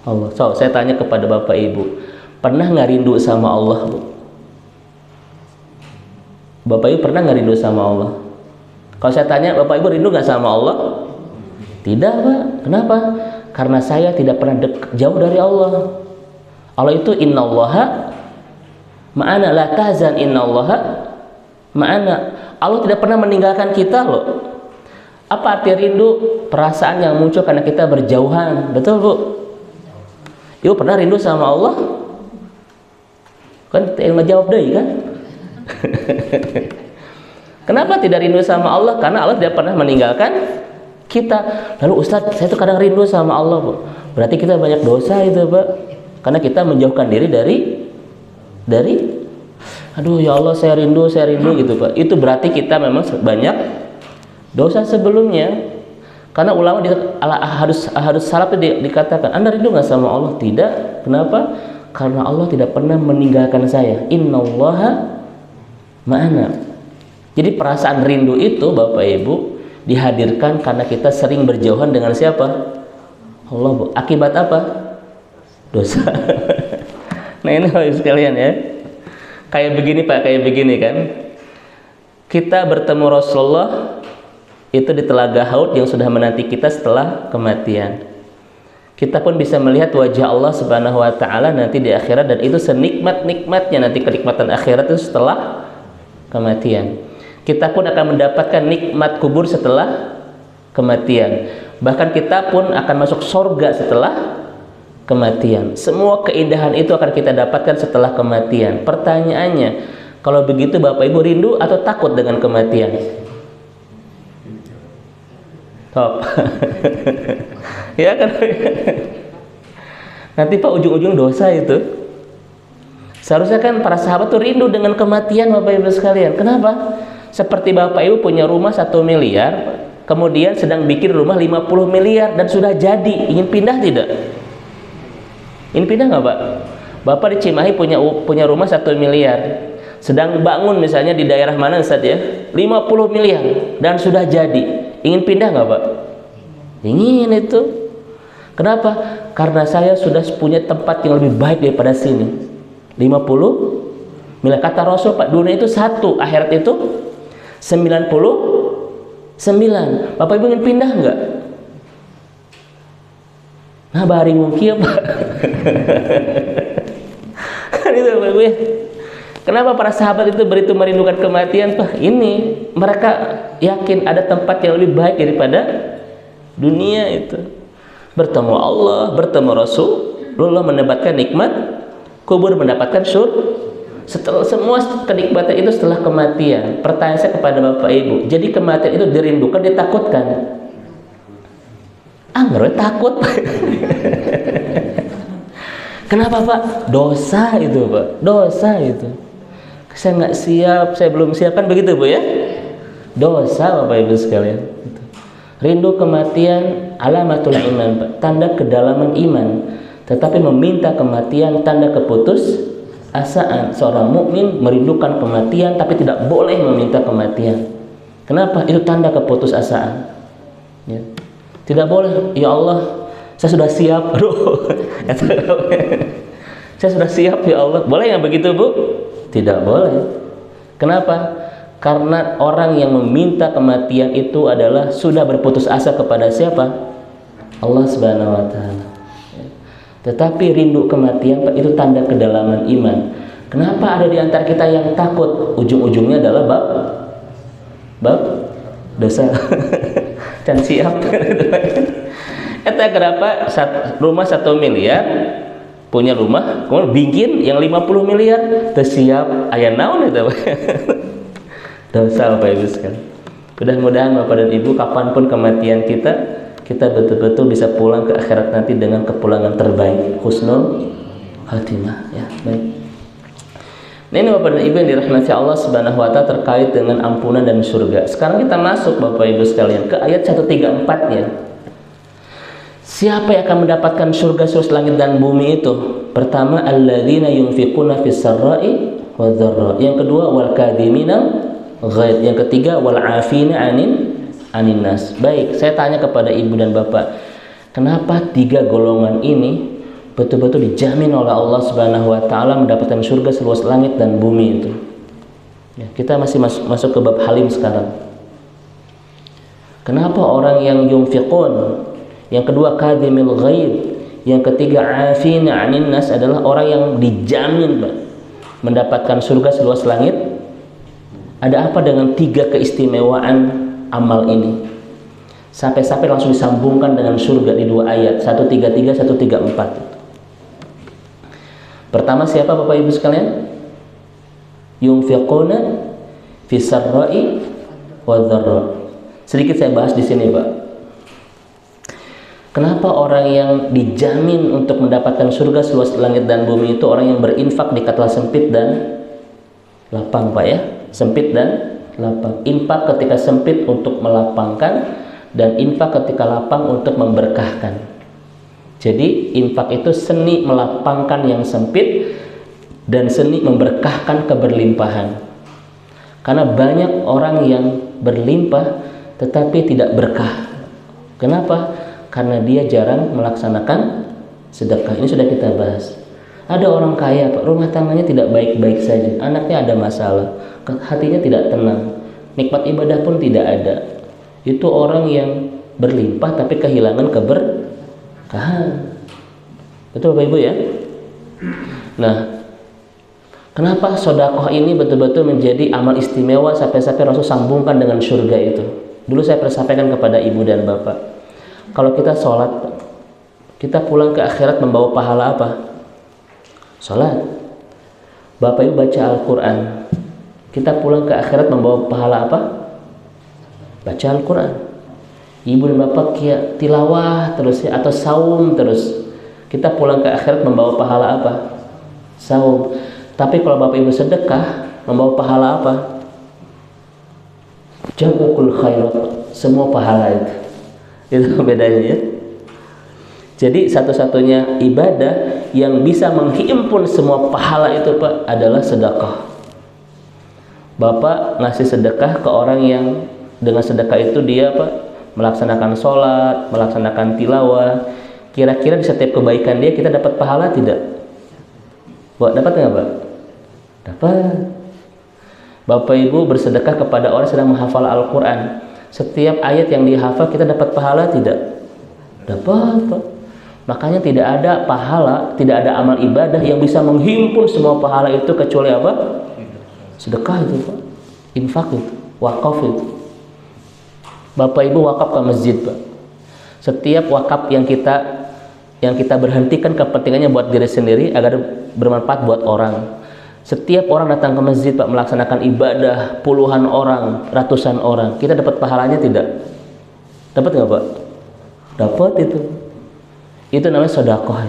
Allah. So, saya tanya kepada Bapak Ibu, pernah nggak rindu sama Allah, Bu? Bapak Ibu pernah nggak rindu sama Allah? Kalau saya tanya, Bapak Ibu rindu nggak sama Allah? Tidak, Pak. Kenapa? Karena saya tidak pernah jauh dari Allah. Allah itu innallaha ma'ana, la tahzan innallaha ma'ana. Allah tidak pernah meninggalkan kita loh. Apa arti rindu? Perasaan yang muncul karena kita berjauhan. Betul, Bu? Ibu pernah rindu sama Allah? Kan yang menjawab deh kan? Kenapa tidak rindu sama Allah? Karena Allah tidak pernah meninggalkan kita. Lalu Ustadz, saya tuh kadang rindu sama Allah, Bu. Berarti kita banyak dosa itu, Pak. Karena kita menjauhkan diri dari aduh ya Allah saya rindu gitu, Pak. Itu berarti kita memang banyak dosa sebelumnya. Karena ulama harus salaf itu dikatakan, Anda rindu nggak sama Allah? Tidak. Kenapa? Karena Allah tidak pernah meninggalkan saya. Innallaha ma'ana. Jadi perasaan rindu itu Bapak Ibu dihadirkan karena kita sering berjauhan dengan siapa? Allah, Bu. Akibat apa? Dosa. Nah ini Bapak Ibu sekalian ya. Kayak begini Pak, kayak begini kan. Kita bertemu Rasulullah itu di telaga Haud yang sudah menanti kita setelah kematian. Kita pun bisa melihat wajah Allah Subhanahu wa taala nanti di akhirat, dan itu senikmat-nikmatnya nanti kenikmatan akhirat itu setelah kematian. Kita pun akan mendapatkan nikmat kubur setelah kematian. Bahkan kita pun akan masuk surga setelah kematian. Semua keindahan itu akan kita dapatkan setelah kematian. Pertanyaannya, kalau begitu Bapak Ibu rindu atau takut dengan kematian? Top. Ya kan? Nanti Pak ujung-ujung dosa itu. Seharusnya kan para sahabat tuh rindu dengan kematian Bapak Ibu sekalian. Kenapa? Seperti Bapak Ibu punya rumah 1 miliar, kemudian sedang bikin rumah 50 miliar dan sudah jadi, ingin pindah tidak? Ingin pindah nggak Pak? Bapak di Cimahi punya rumah 1 miliar, sedang bangun misalnya di daerah mana Ustaz ya, 50 miliar dan sudah jadi, ingin pindah nggak Pak? Ingin itu. Kenapa? Karena saya sudah punya tempat yang lebih baik daripada sini. 50 miliar. Kata Rasul Pak, dunia itu 1, akhirat itu 99. Bapak Ibu ingin pindah nggak? Nah, bari mungkin Pak. Kan itu Bapak Ibu ya. Kenapa para sahabat itu begitu merindukan kematian Pak? Ini mereka yakin ada tempat yang lebih baik daripada dunia itu. Bertemu Allah, bertemu Rasulullah, mendapatkan nikmat kubur, mendapatkan surga. Setelah semua kenikmatan itu setelah kematian. Pertanyaan saya kepada Bapak Ibu, jadi kematian itu dirindukan, ditakutkan? Nggak takut. Kenapa Pak? Dosa itu Pak, dosa itu. Saya nggak siap, saya belum siap, kan begitu Bu ya? Dosa Bapak Ibu sekalian. Rindu kematian alamatul iman Pak, tanda kedalaman iman. Tetapi meminta kematian tanda keputusasaan. Seorang mukmin merindukan kematian tapi tidak boleh meminta kematian. Kenapa? Itu tanda keputusasaan. Ya. Tidak boleh, ya Allah, saya sudah siap. Aduh. Saya sudah siap ya Allah. Boleh nggak begitu Bu? Tidak boleh. Kenapa? Karena orang yang meminta kematian itu adalah sudah berputus asa kepada siapa? Allah Subhanahu wa taala. Tetapi rindu kematian itu tanda kedalaman iman. Kenapa ada di antara kita yang takut? Ujung-ujungnya adalah bab dosa. Dan siap. Eta kenapa rumah 1 miliar, punya rumah, kemudian bikin yang 50 miliar, tersiap aya naon eta. Dosa Bapak Ibu sekalian. Mudah-mudahan Bapak dan Ibu kapanpun kematian kita betul-betul bisa pulang ke akhirat nanti dengan kepulangan terbaik, husnul khatimah ya. Baik. Nah, ini Bapak dan Ibu yang dirahmati Allah Subhanahu wa taala terkait dengan ampunan dan surga. Sekarang kita masuk Bapak Ibu sekalian ke ayat 134-nya. Siapa yang akan mendapatkan surga seluas langit dan bumi itu? Pertama, alladzina yunfiquna fis sarra'i wadh dharra. Yang kedua, wal kadhimina ghaidh. Yang ketiga, wal 'afina 'anin nas. Baik, saya tanya kepada Ibu dan Bapak, kenapa 3 golongan ini betul-betul dijamin oleh Allah Subhanahu wa taala mendapatkan surga seluas langit dan bumi itu? Ya, kita masih masuk ke bab halim sekarang. Kenapa orang yang yunfiqun, yang kedua kadhimil ghaidh, yang ketiga 'afina 'anin nas adalah orang yang dijamin mendapatkan surga seluas langit? Ada apa dengan 3 keistimewaan amal ini? Sampai-sampai langsung disambungkan dengan surga di 2 ayat, 133, 134. Pertama, siapa Bapak Ibu sekalian? Yunfiquna fis sarra'i wadh dharra. Sedikit saya bahas di sini, Pak. Kenapa orang yang dijamin untuk mendapatkan surga seluas langit dan bumi itu orang yang berinfak di kala sempit dan lapang, Pak ya? Sempit dan lapang. Infak ketika sempit untuk melapangkan, dan infak ketika lapang untuk memberkahkan. Jadi infak itu seni melapangkan yang sempit dan seni memberkahkan keberlimpahan. Karena banyak orang yang berlimpah tetapi tidak berkah. Kenapa? Karena dia jarang melaksanakan sedekah. Ini sudah kita bahas. Ada orang kaya, Pak, rumah tangganya tidak baik-baik saja, anaknya ada masalah, hatinya tidak tenang, nikmat ibadah pun tidak ada. Itu orang yang berlimpah tapi kehilangan keberkahan. Betul Bapak Ibu ya? Nah, kenapa sedekah ini betul-betul menjadi amal istimewa sampai-sampai Rasul sambungkan dengan surga itu? Dulu saya pernah sampaikan kepada Ibu dan Bapak, kalau kita sholat, kita pulang ke akhirat membawa pahala apa? Sholat. Bapak Ibu baca Al-Quran, kita pulang ke akhirat membawa pahala apa? Baca Al-Quran. Ibu dan Bapak tilawah terus ya, atau saum terus, kita pulang ke akhirat membawa pahala apa? Saum. Tapi kalau Bapak Ibu sedekah, membawa pahala apa? Jabukul khairat, semua pahala itu. Itu bedanya ya. Jadi satu-satunya ibadah yang bisa menghimpun semua pahala itu, Pak, adalah sedekah. Bapak ngasih sedekah ke orang yang dengan sedekah itu dia, Pak, melaksanakan sholat, melaksanakan tilawah. Kira-kira di setiap kebaikan dia kita dapat pahala tidak? Pak, dapat nggak, Pak? Dapat. Bapak Ibu bersedekah kepada orang sedang menghafal Al-Quran, setiap ayat yang dihafal kita dapat pahala tidak? Dapat, Pak. Makanya tidak ada pahala, tidak ada amal ibadah yang bisa menghimpun semua pahala itu kecuali apa? Sedekah itu, Pak. Infak itu, wakaf itu. Bapak Ibu wakaf ke masjid, Pak. Setiap wakaf yang kita berhentikan kepentingannya buat diri sendiri agar bermanfaat buat orang. Setiap orang datang ke masjid, Pak, melaksanakan ibadah, puluhan orang, ratusan orang, kita dapat pahalanya tidak? Dapat nggak, Pak? Dapat itu. Itu namanya sedekah.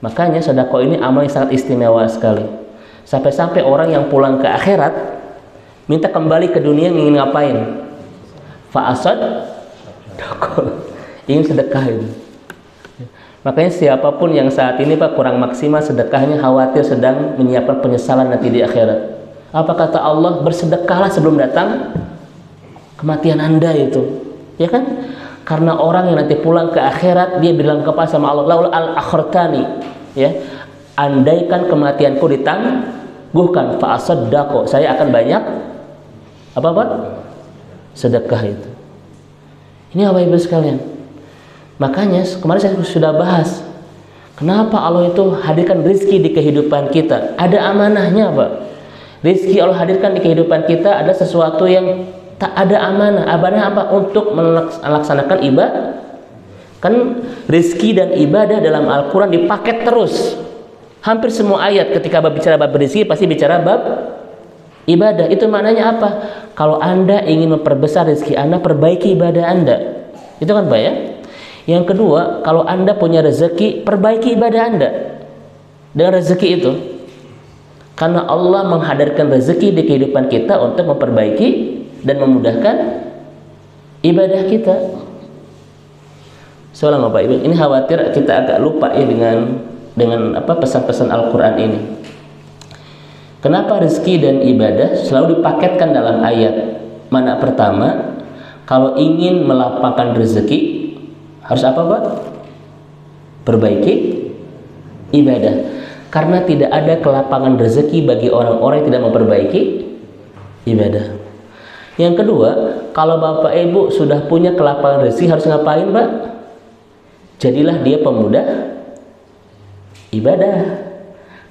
Makanya sedekah ini amal yang sangat istimewa sekali. Sampai-sampai orang yang pulang ke akhirat minta kembali ke dunia ingin ngapain? Fa'asad ingin sedekah itu. Makanya siapapun yang saat ini, Pak, kurang maksimal sedekahnya, khawatir sedang menyiapkan penyesalan nanti di akhirat. Apa kata Allah? Bersedekahlah sebelum datang kematian Anda itu. Ya kan? Karena orang yang nanti pulang ke akhirat dia bilang kepada sama Allah, laul al-akhartani, ya, andaikan kematianku ditangguhkan fa asaddaqo, saya akan banyak apa, Pak? Sedekah itu. Ini Bapak Ibu sekalian. Makanya kemarin saya sudah bahas, kenapa Allah itu hadirkan rezeki di kehidupan kita? Ada amanahnya, Pak. Rezeki Allah hadirkan di kehidupan kita ada sesuatu yang tak ada amanah. Amanah apa? Untuk melaksanakan ibadah. Kan rezeki dan ibadah dalam Al-Quran dipaket terus. Hampir semua ayat ketika bicara bab rezeki pasti bicara bab ibadah. Itu maknanya apa? Kalau Anda ingin memperbesar rezeki Anda, perbaiki ibadah Anda. Itu kan, Pak ya? Yang kedua, kalau Anda punya rezeki, perbaiki ibadah Anda dengan rezeki itu. Karena Allah menghadirkan rezeki di kehidupan kita untuk memperbaiki dan memudahkan ibadah kita. Soalnya Bapak Ibu, ini khawatir kita agak lupa ya dengan pesan-pesan Al-Quran ini. Kenapa rezeki dan ibadah selalu dipaketkan dalam ayat? Mana pertama, kalau ingin melapangkan rezeki harus apa Pak? Perbaiki ibadah. Karena tidak ada kelapangan rezeki bagi orang-orang yang tidak memperbaiki ibadah. Yang kedua, kalau Bapak Ibu sudah punya kelapangan rezeki harus ngapain Pak? Jadilah dia pemudah ibadah.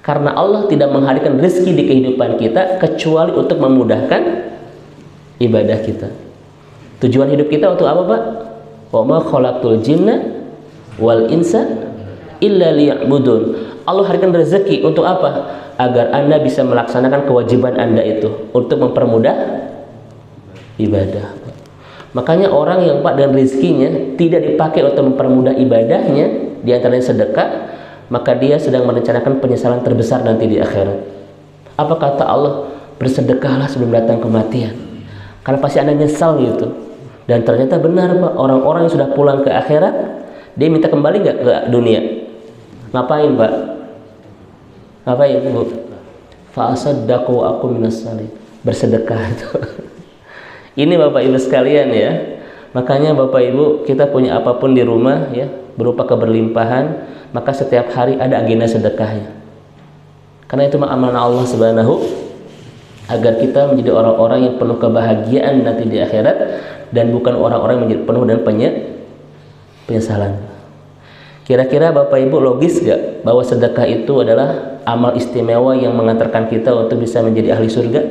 Karena Allah tidak menghadirkan rezeki di kehidupan kita kecuali untuk memudahkan ibadah kita. Tujuan hidup kita untuk apa Pak? Wa ma khalaqtul jinna wal insa illa liya'budun. Allah hadirkan rezeki untuk apa? Agar Anda bisa melaksanakan kewajiban Anda itu untuk mempermudah ibadah. Makanya orang yang Pak dengan rezekinya tidak dipakai untuk mempermudah ibadahnya, di antaranya sedekah, maka dia sedang merencanakan penyesalan terbesar nanti di akhirat. Apa kata Allah? Bersedekahlah sebelum datang kematian. Karena pasti Anda nyesal gitu. Dan ternyata benar Pak, orang-orang yang sudah pulang ke akhirat, dia minta kembali nggak ke dunia? Ngapain Pak? Ngapain Bu? Fa'asaddaqu aku minas salih. Bersedekah itu. Ini Bapak Ibu sekalian ya. Makanya Bapak Ibu, kita punya apapun di rumah ya, berupa keberlimpahan, maka setiap hari ada agenda sedekahnya. Karena itu amanah Allah Subhanahu, agar kita menjadi orang-orang yang penuh kebahagiaan nanti di akhirat, dan bukan orang-orang yang menjadi penuh dengan penyesalan. Kira-kira Bapak Ibu logis gak bahwa sedekah itu adalah amal istimewa yang mengantarkan kita untuk bisa menjadi ahli surga?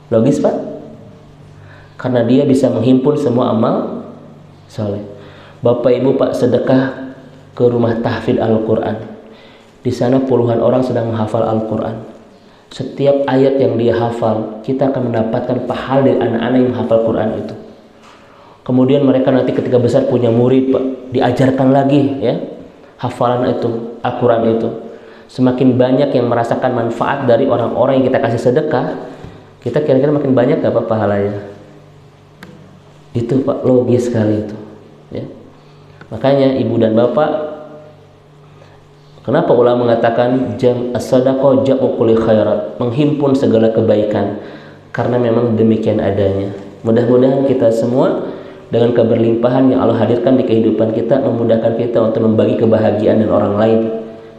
Logis Pak? Karena dia bisa menghimpun semua amal soleh. Bapak Ibu Pak sedekah ke rumah tahfidz Al-Quran. Di sana puluhan orang sedang menghafal Al-Quran. Setiap ayat yang dia hafal, kita akan mendapatkan pahala dari anak-anak yang menghafal Quran itu. Kemudian mereka nanti ketika besar punya murid Pak, diajarkan lagi ya hafalan itu, Al-Quran itu. Semakin banyak yang merasakan manfaat dari orang-orang yang kita kasih sedekah, kita kira-kira makin banyak gak Pak pahalanya? Itu Pak, logis sekali itu ya. Makanya Ibu dan Bapak, kenapa ulama mengatakan jam as-sadaqah jam'u kulli khairat, menghimpun segala kebaikan? Karena memang demikian adanya. Mudah-mudahan kita semua dengan keberlimpahan yang Allah hadirkan di kehidupan kita, memudahkan kita untuk membagi kebahagiaan dengan orang lain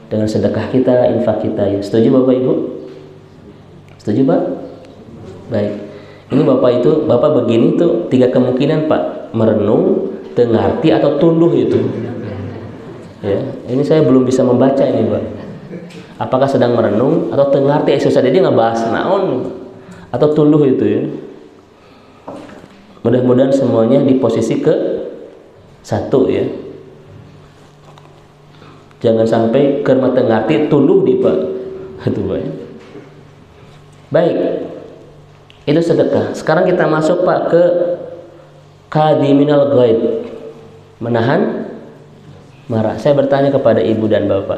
dengan sedekah kita, infak kita ya. Setuju Bapak Ibu? Setuju Pak? Baik. Ini Bapak begini tuh 3 kemungkinan Pak, merenung, tengarti atau tunduh itu. Ya, ini saya belum bisa membaca ini Pak. Apakah sedang merenung atau tengarti? Susah dia ngebahas naon atau tunduh itu ya. Mudah-mudahan semuanya di posisi ke-1 ya. Jangan sampai kerma tengarti tunduh di Pak. Itu Pak ya. Baik. Itu sedekah. Sekarang kita masuk Pak ke kadiminal ghaib, menahan marah. Saya bertanya kepada Ibu dan Bapak,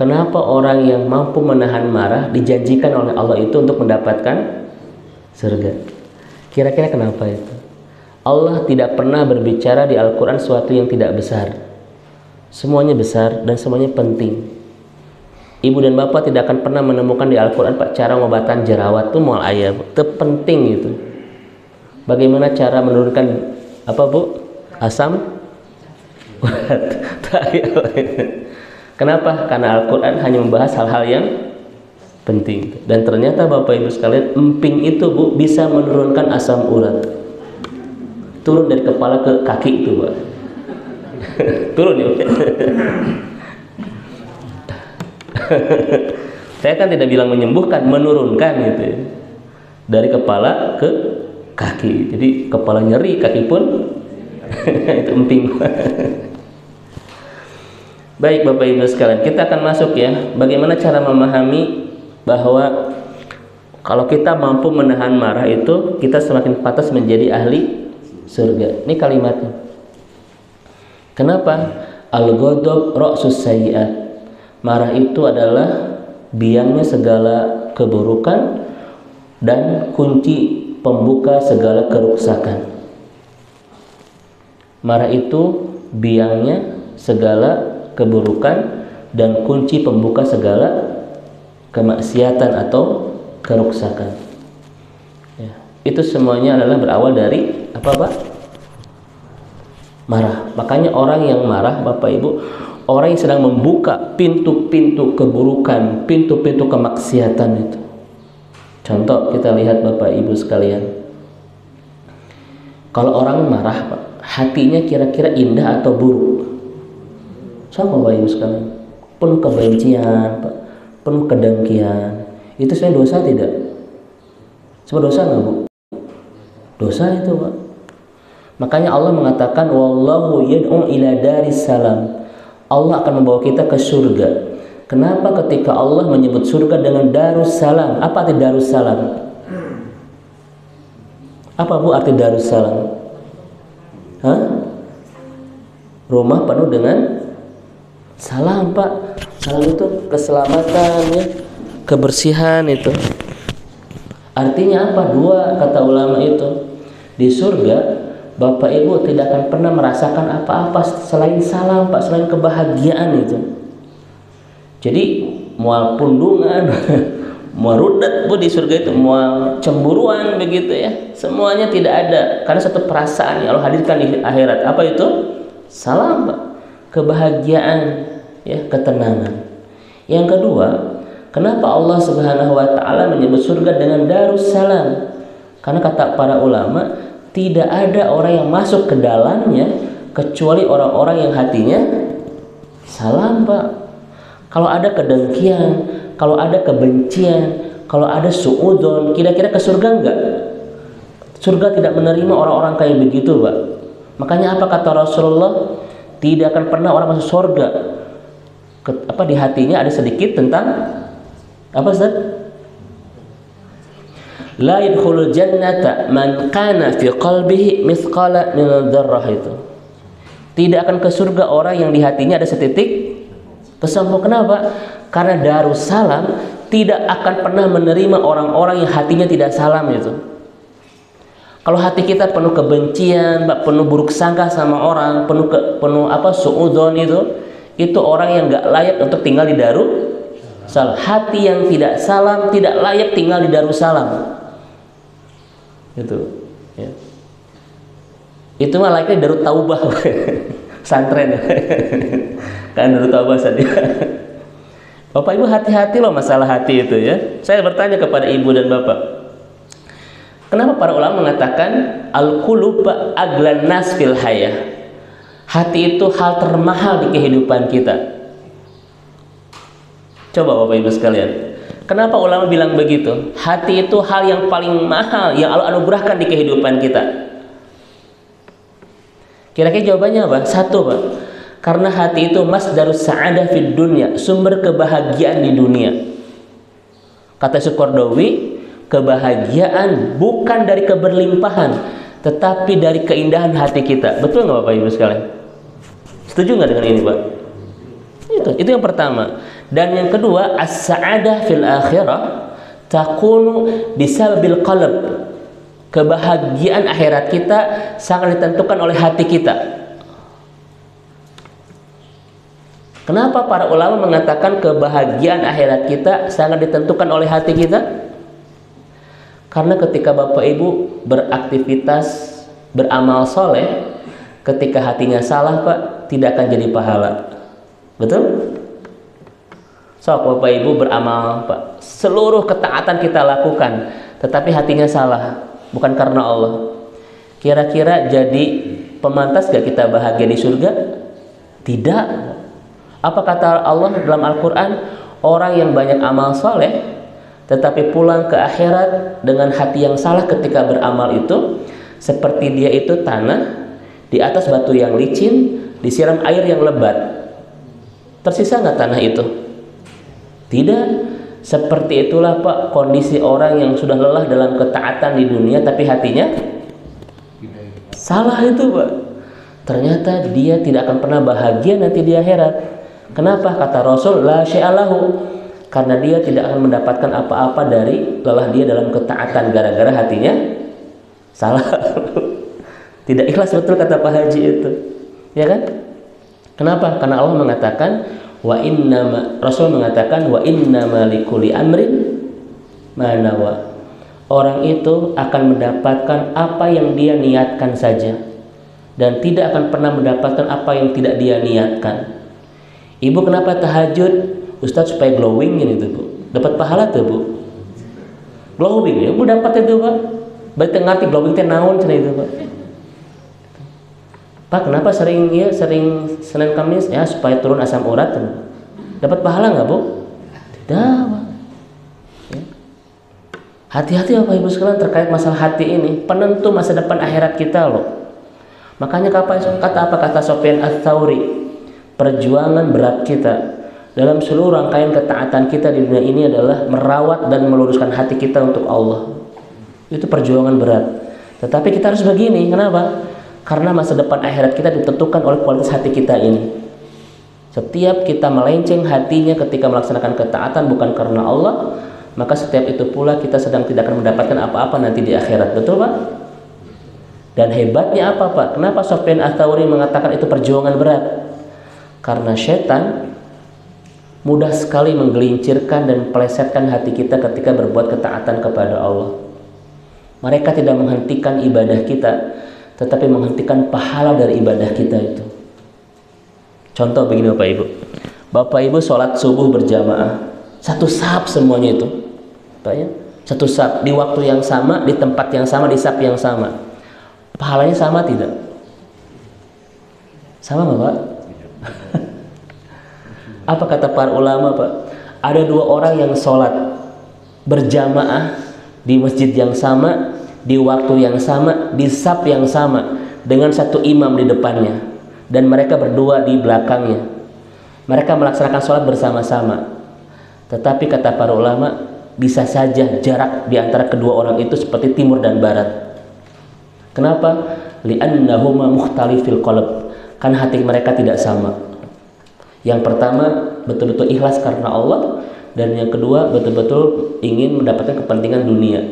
kenapa orang yang mampu menahan marah dijanjikan oleh Allah itu untuk mendapatkan surga? Kira-kira kenapa itu? Allah tidak pernah berbicara di Al-Quran sesuatu yang tidak besar. Semuanya besar dan semuanya penting. Ibu dan Bapak tidak akan pernah menemukan di Al-Quran Pak cara pengobatan jerawat itu mual ayam. Itu penting itu. Bagaimana cara menurunkan apa Bu? Asam urat. Kenapa? Karena Al-Quran hanya membahas hal-hal yang penting. Dan ternyata Bapak Ibu sekalian, emping itu Bu bisa menurunkan asam urat. Turun dari kepala ke kaki itu Pak. Turun ya. Saya kan tidak bilang menyembuhkan, menurunkan gitu ya. Dari kepala ke kaki. Jadi kepala nyeri, kaki pun itu emping. Baik Bapak Ibu sekalian, kita akan masuk ya. Bagaimana cara memahami bahwa kalau kita mampu menahan marah itu, kita semakin pantas menjadi ahli surga. Ini kalimatnya. Kenapa? Al-ghadab ra'sus sayyi'at. Marah itu adalah biangnya segala keburukan dan kunci pembuka segala keruksakan. Marah itu biangnya segala keburukan dan kunci pembuka segala kemaksiatan atau keruksakan. Ya, itu semuanya adalah berawal dari apa, Pak? Marah. Makanya orang yang marah, Bapak Ibu, orang yang sedang membuka pintu-pintu keburukan, pintu-pintu kemaksiatan itu. Contoh kita lihat Bapak Ibu sekalian. Kalau orang marah, Pak, hatinya kira-kira indah atau buruk? Sama Bapak Ibu sekalian. Penuh kebencian, Pak, penuh kedengkian. Itu sebenarnya dosa tidak? Sebenarnya dosa nggak, Bu? Dosa itu, Pak. Makanya Allah mengatakan wallahu yad'u ila daris salam. Allah akan membawa kita ke surga. Kenapa ketika Allah menyebut surga dengan darussalam? Apa arti darussalam? Apa, Bu, arti darussalam? Hah? Rumah penuh dengan salam, Pak. Salam itu keselamatan, ya, kebersihan itu. Artinya apa? Dua kata ulama itu. Di surga Bapak Ibu tidak akan pernah merasakan apa-apa selain salam, Pak, selain kebahagiaan itu. Jadi mual pundungan, mual rudet, Bu, di surga itu, mual cemburuan begitu ya. Semuanya tidak ada karena satu perasaan yang Allah hadirkan di akhirat. Apa itu? Salam, Pak. Kebahagiaan, ya, ketenangan. Yang kedua, kenapa Allah Subhanahu wa taala menyebut surga dengan darussalam? Karena kata para ulama, tidak ada orang yang masuk ke dalamnya kecuali orang-orang yang hatinya salam, Pak. Kalau ada kedengkian, kalau ada kebencian, kalau ada suudzon, kira-kira ke surga enggak? Surga tidak menerima orang-orang kayak begitu, Pak. Makanya apa kata Rasulullah? Tidak akan pernah orang masuk surga di hatinya ada sedikit tentang apa, Ustaz? La yadkhulul jannata man kana fi qalbihi mithqala min dzarrah itu. Tidak akan ke surga orang yang di hatinya ada setitik kesombongan. Kenapa? Karena darussalam tidak akan pernah menerima orang-orang yang hatinya tidak salam itu. Kalau hati kita penuh kebencian, penuh buruk sangka sama orang, penuh suudzon itu orang yang enggak layak untuk tinggal di darussalam. Hati yang tidak salam tidak layak tinggal di darussalam. Itu, ya. Itu mah layaknya Darut Taubah, santren, kan Darut Taubah saja. Bapak Ibu hati-hati loh masalah hati itu, ya. Saya bertanya kepada Ibu dan Bapak, kenapa para ulama mengatakan al-qulub aglan nas fil hayah? Hati itu hal termahal di kehidupan kita. Coba Bapak Ibu sekalian, kenapa ulama bilang begitu? Hati itu hal yang paling mahal yang Allah anugerahkan di kehidupan kita. Kira-kira jawabannya apa? Satu, Pak. Karena hati itu masdarus sa'adah fid dunya, sumber kebahagiaan di dunia. Kata Sukordowi, kebahagiaan bukan dari keberlimpahan, tetapi dari keindahan hati kita. Betul nggak Bapak Ibu sekalian? Setuju nggak dengan ini, Pak? Itu yang pertama. Dan yang kedua, as-sa'adah fil akhirah takunu bisababil qalb. Kebahagiaan akhirat kita sangat ditentukan oleh hati kita. Kenapa para ulama mengatakan kebahagiaan akhirat kita sangat ditentukan oleh hati kita? Karena ketika Bapak Ibu beraktivitas, beramal soleh, ketika hatinya salah, Pak, tidak akan jadi pahala. Betul? So, Bapak Ibu beramal, Pak, seluruh ketaatan kita lakukan, tetapi hatinya salah, bukan karena Allah. Kira-kira jadi pemantas gak kita bahagia di surga? Tidak. Apa kata Allah dalam Al-Quran? Orang yang banyak amal soleh tetapi pulang ke akhirat dengan hati yang salah ketika beramal itu, seperti dia itu tanah di atas batu yang licin, disiram air yang lebat. Tersisa nggak tanah itu? Tidak. Seperti itulah, Pak, kondisi orang yang sudah lelah dalam ketaatan di dunia tapi hatinya salah itu, Pak. Ternyata dia tidak akan pernah bahagia nanti di akhirat. Kenapa? Kata Rasul, la syai'alahu, karena dia tidak akan mendapatkan apa-apa dari lelah dia dalam ketaatan gara-gara hatinya salah. Tidak ikhlas, betul kata Pak Haji itu, ya kan? Kenapa? Karena Allah mengatakan Rasul mengatakan wa innama likulli amrin ma nawa. Orang itu akan mendapatkan apa yang dia niatkan saja, dan tidak akan pernah mendapatkan apa yang tidak dia niatkan. Ibu kenapa tahajud? Ustadz supaya glowing gitu Bu, dapat pahala tuh Bu. Glowing ya, Bu dapat itu Pak. Berarti ngerti glowing teh naon cenah itu Pak. Pak kenapa sering Senin Kamis? Ya supaya turun asam urat. Dapat pahala nggak Bu? Tidak Pak. Ya. Hati-hati Bapak Ibu sekalian terkait masalah hati ini, penentu masa depan akhirat kita loh. Makanya kata Sufyan Ats-Tsauri, perjuangan berat kita dalam seluruh rangkaian ketaatan kita di dunia ini adalah merawat dan meluruskan hati kita untuk Allah. Itu perjuangan berat. Tetapi kita harus begini, kenapa? Karena masa depan akhirat kita ditentukan oleh kualitas hati kita ini. Setiap kita melenceng hatinya ketika melaksanakan ketaatan bukan karena Allah, maka setiap itu pula kita sedang tidak akan mendapatkan apa-apa nanti di akhirat. Betul Pak? Dan hebatnya apa Pak? Kenapa Sufyan Ats-Tsauri mengatakan itu perjuangan berat? Karena setan mudah sekali menggelincirkan dan melesetkan hati kita ketika berbuat ketaatan kepada Allah. Mereka tidak menghentikan ibadah kita, tetapi menghentikan pahala dari ibadah kita itu. Contoh begini Bapak Ibu. Bapak Ibu sholat subuh berjamaah, satu saf semuanya itu. Satu saf, di waktu yang sama, di tempat yang sama, di saf yang sama. Pahalanya sama tidak? Sama Bapak? Apa kata para ulama Pak? Ada dua orang yang sholat berjamaah di masjid yang sama, di waktu yang sama, di saf yang sama, dengan satu imam di depannya, dan mereka berdua di belakangnya. Mereka melaksanakan sholat bersama-sama. Tetapi kata para ulama, bisa saja jarak di antara kedua orang itu seperti timur dan barat. Kenapa? Li'annahuma mukhtalifil qalb. Karena hati mereka tidak sama. Yang pertama betul-betul ikhlas karena Allah, dan yang kedua betul-betul ingin mendapatkan kepentingan dunia.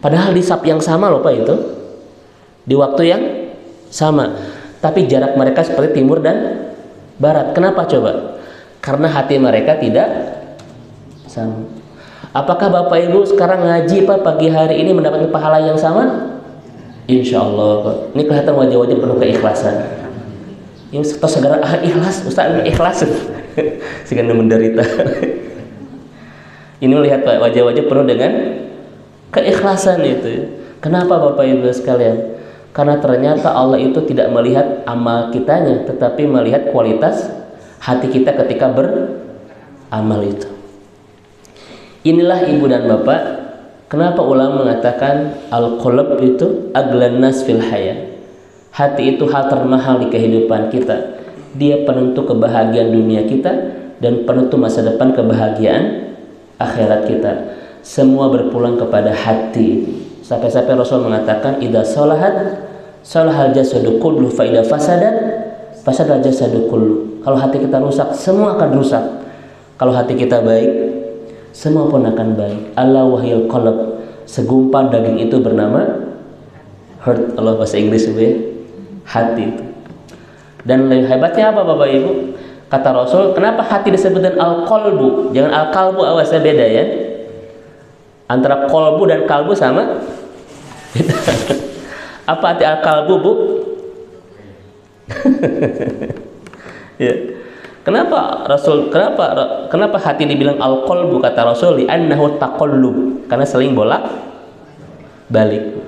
Padahal di saf yang sama loh Pak itu, di waktu yang sama, tapi jarak mereka seperti timur dan barat. Kenapa coba? Karena hati mereka tidak sama. Apakah Bapak Ibu sekarang ngaji Pak pagi hari ini mendapatkan pahala yang sama? Insya Allah Pak. Ini kelihatan wajah-wajah penuh keikhlasan. Yang segera ikhlas, Ustaz ikhlas. Segera menderita. Ini lihat Pak, wajah-wajah penuh dengan keikhlasan itu. Kenapa Bapak Ibu sekalian? Karena ternyata Allah itu tidak melihat amal kitanya, tetapi melihat kualitas hati kita ketika beramal itu. Inilah Ibu dan Bapak, kenapa ulama mengatakan al-qalb itu aglan nas fil haya. Hati itu hal termahal di kehidupan kita. Dia penentu kebahagiaan dunia kita dan penentu masa depan kebahagiaan akhirat kita. Semua berpulang kepada hati. Sampai-sampai Rasul mengatakan idza salahat salahal jasadu kullu fa idza fasadat fasadal jasadu kullu. Kalau hati kita rusak, semua akan rusak. Kalau hati kita baik, semua pun akan baik. Ala wahyul qalb. Segumpal daging itu bernama heart. Allah bahasa Inggris ya. Hati itu. Dan lebih hebatnya apa Bapak Ibu? Kata Rasul, kenapa hati disebut dengan al-qalbu? Jangan al-qalbu, awasnya beda ya. Antara qalbu dan kalbu sama? Apa arti al-qalbu Bu? Ya. Kenapa hati dibilang al-qalbu kata Rasul? Li'annahu taqallub. Karena sering bolak balik.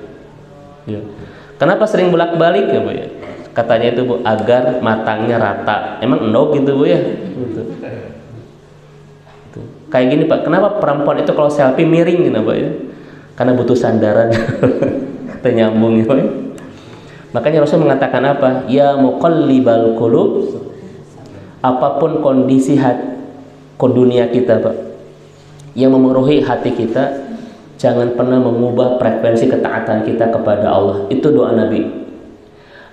Ya. Kenapa sering bolak-balik ya Bu ya? Katanya itu Bu, agar matangnya rata. Emang endog gitu Bu ya? Gitu. Kayak gini Pak, kenapa perempuan itu kalau selfie miring gitu Pak ya? Karena butuh sandaran. Kita nyambung ya Pak. Makanya Rasul mengatakan apa? Ya muqallibal qulub. Apapun kondisi dunia kita Pak, yang memenuhi hati kita, jangan pernah mengubah frekuensi ketaatan kita kepada Allah. Itu doa Nabi.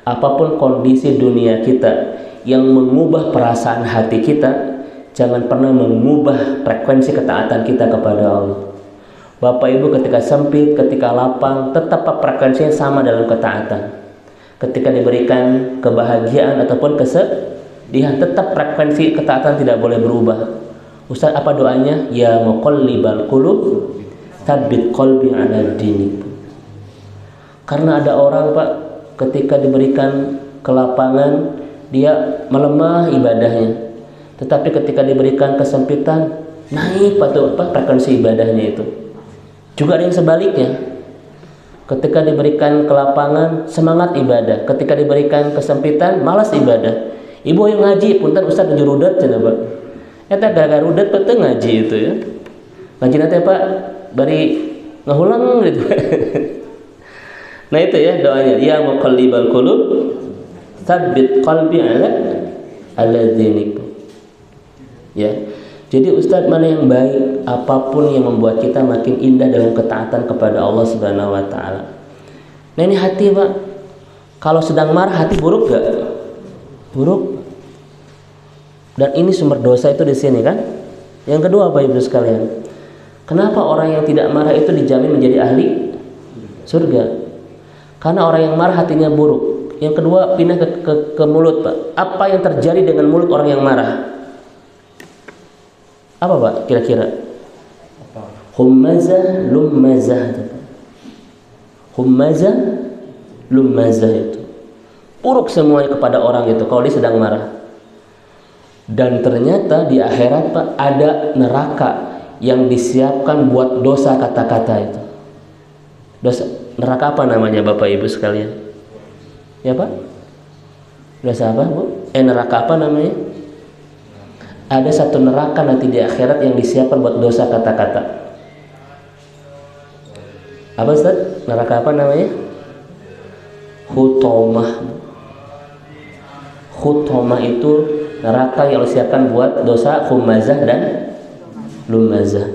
Apapun kondisi dunia kita yang mengubah perasaan hati kita, jangan pernah mengubah frekuensi ketaatan kita kepada Allah. Bapak Ibu ketika sempit, ketika lapang, tetap frekuensinya sama dalam ketaatan. Ketika diberikan kebahagiaan ataupun kesedihan, tetap frekuensi ketaatan tidak boleh berubah. Ustaz, apa doanya? Ya muqallibal qulub, tsabbit qalbi 'ala dinik. Karena ada orang, Pak, ketika diberikan kelapangan, dia melemah ibadahnya. Tetapi ketika diberikan kesempitan, naik frekuensi ibadahnya itu. Juga ada yang sebaliknya. Ketika diberikan kelapangan, semangat ibadah. Ketika diberikan kesempitan, malas ibadah. Ibu yang ngaji, punten Ustaz ngejurudat cenah, Pak. Eta gara-gara rudet pete ngaji itu ya. Ngaji nanti Pak, bari ngahulang gitu. Nah itu ya doanya, ya muqallibal qulub, tsabbit qalbi 'ala dinik. Ya. Jadi Ustaz, mana yang baik? Apapun yang membuat kita makin indah dalam ketaatan kepada Allah Subhanahu wa taala. Nah ini hati, Pak. Kalau sedang marah hati buruk gak? Buruk. Dan ini sumber dosa itu di sini kan? Yang kedua, Bapak Ibu sekalian, kenapa orang yang tidak marah itu dijamin menjadi ahli surga? Karena orang yang marah hatinya buruk. Yang kedua, pindah ke mulut, Pak. Apa yang terjadi dengan mulut orang yang marah? Apa, Pak, kira-kira? Hummazah lummazah. Hummazah lummazah itu buruk semuanya kepada orang itu kalau dia sedang marah. Dan ternyata di akhirat, Pak, ada neraka yang disiapkan buat dosa kata-kata itu. Dosa neraka apa namanya, Bapak Ibu sekalian? Ya, Pak? Dosa apa, Bu? Neraka apa namanya? Ada satu neraka nanti di akhirat yang disiapkan buat dosa kata-kata. Apa, Ustaz? Neraka apa namanya? Hutomah. Hutomah itu neraka yang disiapkan buat dosa humazah dan lumazah.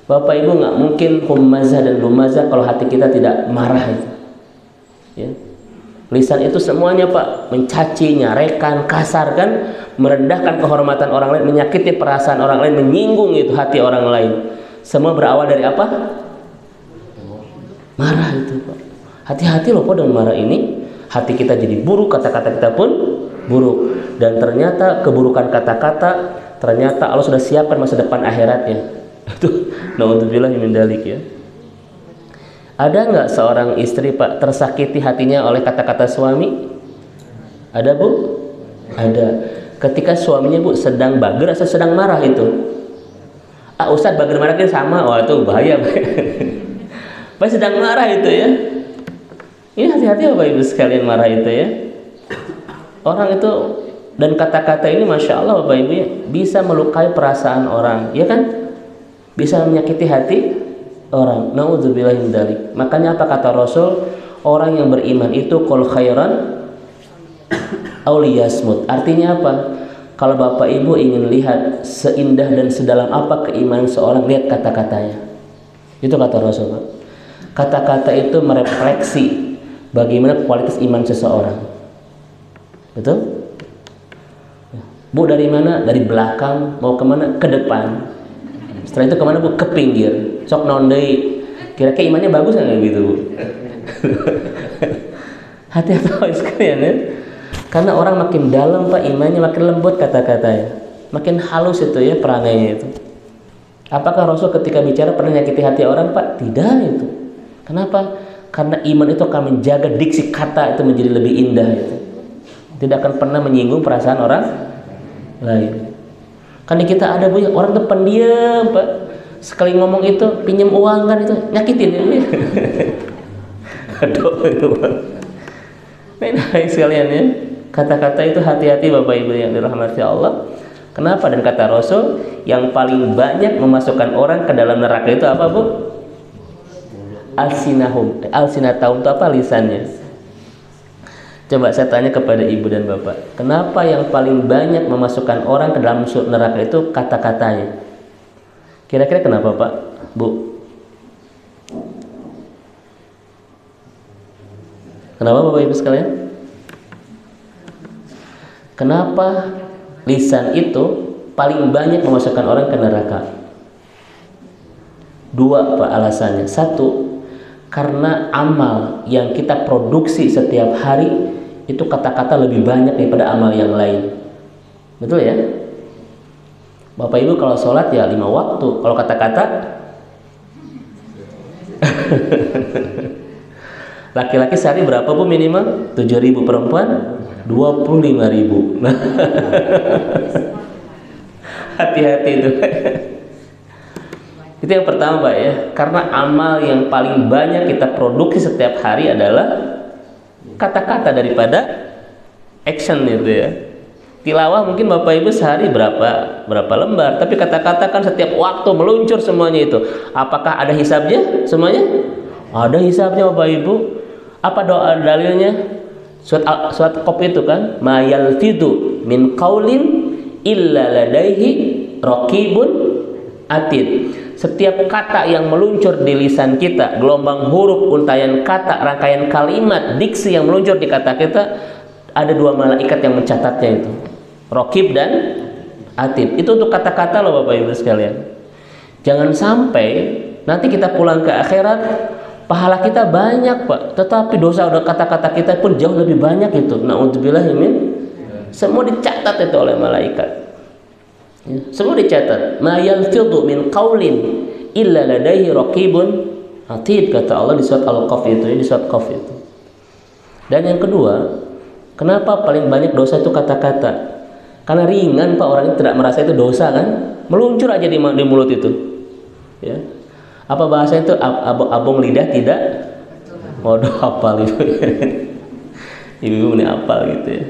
Bapak Ibu, nggak mungkin humazah dan lumazah kalau hati kita tidak marah itu. Ya. Lisan itu semuanya, Pak, mencaci, nyarekan, kasar kan, merendahkan kehormatan orang lain, menyakiti perasaan orang lain, menyinggung itu hati orang lain. Semua berawal dari apa? Marah itu, Pak. Hati-hati loh, Pak, dengan marah ini. Hati kita jadi buruk, kata-kata kita pun buruk. Dan ternyata keburukan kata-kata, ternyata Allah sudah siapkan masa depan akhiratnya. Itu naudzubillah min dzalik ya. Ada nggak seorang istri, Pak, tersakiti hatinya oleh kata-kata suami? Ada, Bu? Ada. Ketika suaminya, Bu, sedang bager atau sedang marah itu? Ustaz, bager marah kan sama. Wah, itu bahaya. Pak, sedang marah itu ya. Ini hati-hati, Bapak Ibu sekalian, marah itu ya. Orang itu dan kata-kata ini, Masya Allah, Bapak Ibu ya, bisa melukai perasaan orang, ya kan? Bisa menyakiti hati orang. Nauzubillahi min dzalik. Makanya apa kata Rasul? Orang yang beriman itu qul khairan aw liyasmut. Artinya apa? Kalau Bapak Ibu ingin lihat seindah dan sedalam apa keimanan seorang, lihat kata-katanya. Itu kata Rasul, Pak. Kata-kata itu merefleksi bagaimana kualitas iman seseorang. Betul? Bu, dari mana? Dari belakang. Mau kemana? Ke depan. Setelah itu kemana, Bu? Ke pinggir. Sok nondei. Kira-kira imannya bagus nggak gitu, Bu? Hati-hati sekalian ya. Karena orang makin dalam, Pak, imannya makin lembut kata-katanya. Makin halus itu ya perangainya itu. Apakah Rasul ketika bicara pernah nyakiti hati orang, Pak? Tidak itu. Kenapa? Karena iman itu akan menjaga diksi kata itu menjadi lebih indah itu. Tidak akan pernah menyinggung perasaan orang lain. Kan di kita ada, Bu, orang tuh pendiam, Pak. Sekali ngomong itu pinjam uang kan itu nyakitin ya. Aduh itu, Pak. Nah, sekalian ya. Kata-kata itu hati-hati, Bapak Ibu yang dirahmati Allah. Kenapa? Dan kata Rasul, yang paling banyak memasukkan orang ke dalam neraka itu apa, Bu? Alsinatahum itu apa? Lisannya. Coba saya tanya kepada Ibu dan Bapak, kenapa yang paling banyak memasukkan orang ke dalam neraka itu kata-katanya? Kira-kira kenapa, Pak, Bu? Kenapa, Bapak Ibu sekalian? Kenapa lisan itu paling banyak memasukkan orang ke neraka? Dua Pak alasannya. Satu, karena amal yang kita produksi setiap hari itu kata-kata lebih banyak daripada amal yang lain. Betul ya? Bapak Ibu kalau sholat ya 5 waktu. Kalau kata-kata laki-laki sehari berapa Bu minimal? 7.000, perempuan 25.000. Nah, hati-hati itu. Itu yang pertama Pak ya. Karena amal yang paling banyak kita produksi setiap hari adalah kata-kata daripada action itu ya. Tilawah mungkin Bapak Ibu sehari berapa lembar, tapi kata-kata kan setiap waktu meluncur semuanya itu. Apakah ada hisabnya semuanya? Ada hisabnya Bapak Ibu. Apa doa dalilnya? Surat Qaf itu kan, ma yalfidu min qaulin illa ladaihi raqibun atid. Setiap kata yang meluncur di lisan kita, gelombang huruf, untayan kata, rangkaian kalimat, diksi yang meluncur di kata kita, ada 2 malaikat yang mencatatnya itu, Raqib dan Atid. Itu untuk kata-kata loh Bapak Ibu sekalian. Jangan sampai nanti kita pulang ke akhirat, pahala kita banyak Pak, tetapi dosa udah kata-kata kita pun jauh lebih banyak itu. Na'udzubillah min. Semua dicatat itu oleh malaikat. Ya, semua dicatat. Ma yalfidu min qaulin illa ladaihi raqibun atid, kata Allah di surat Al-Qaf itu, di surat Qaf itu. Dan yang kedua, kenapa paling banyak dosa itu kata-kata? Karena ringan Pak, orang itu tidak merasa itu dosa kan? Meluncur aja di mulut itu. Ya. Apa bahasa itu? Abong lidah tidak waduh, hafal itu. Ibu-ibu ini hafal gitu ya.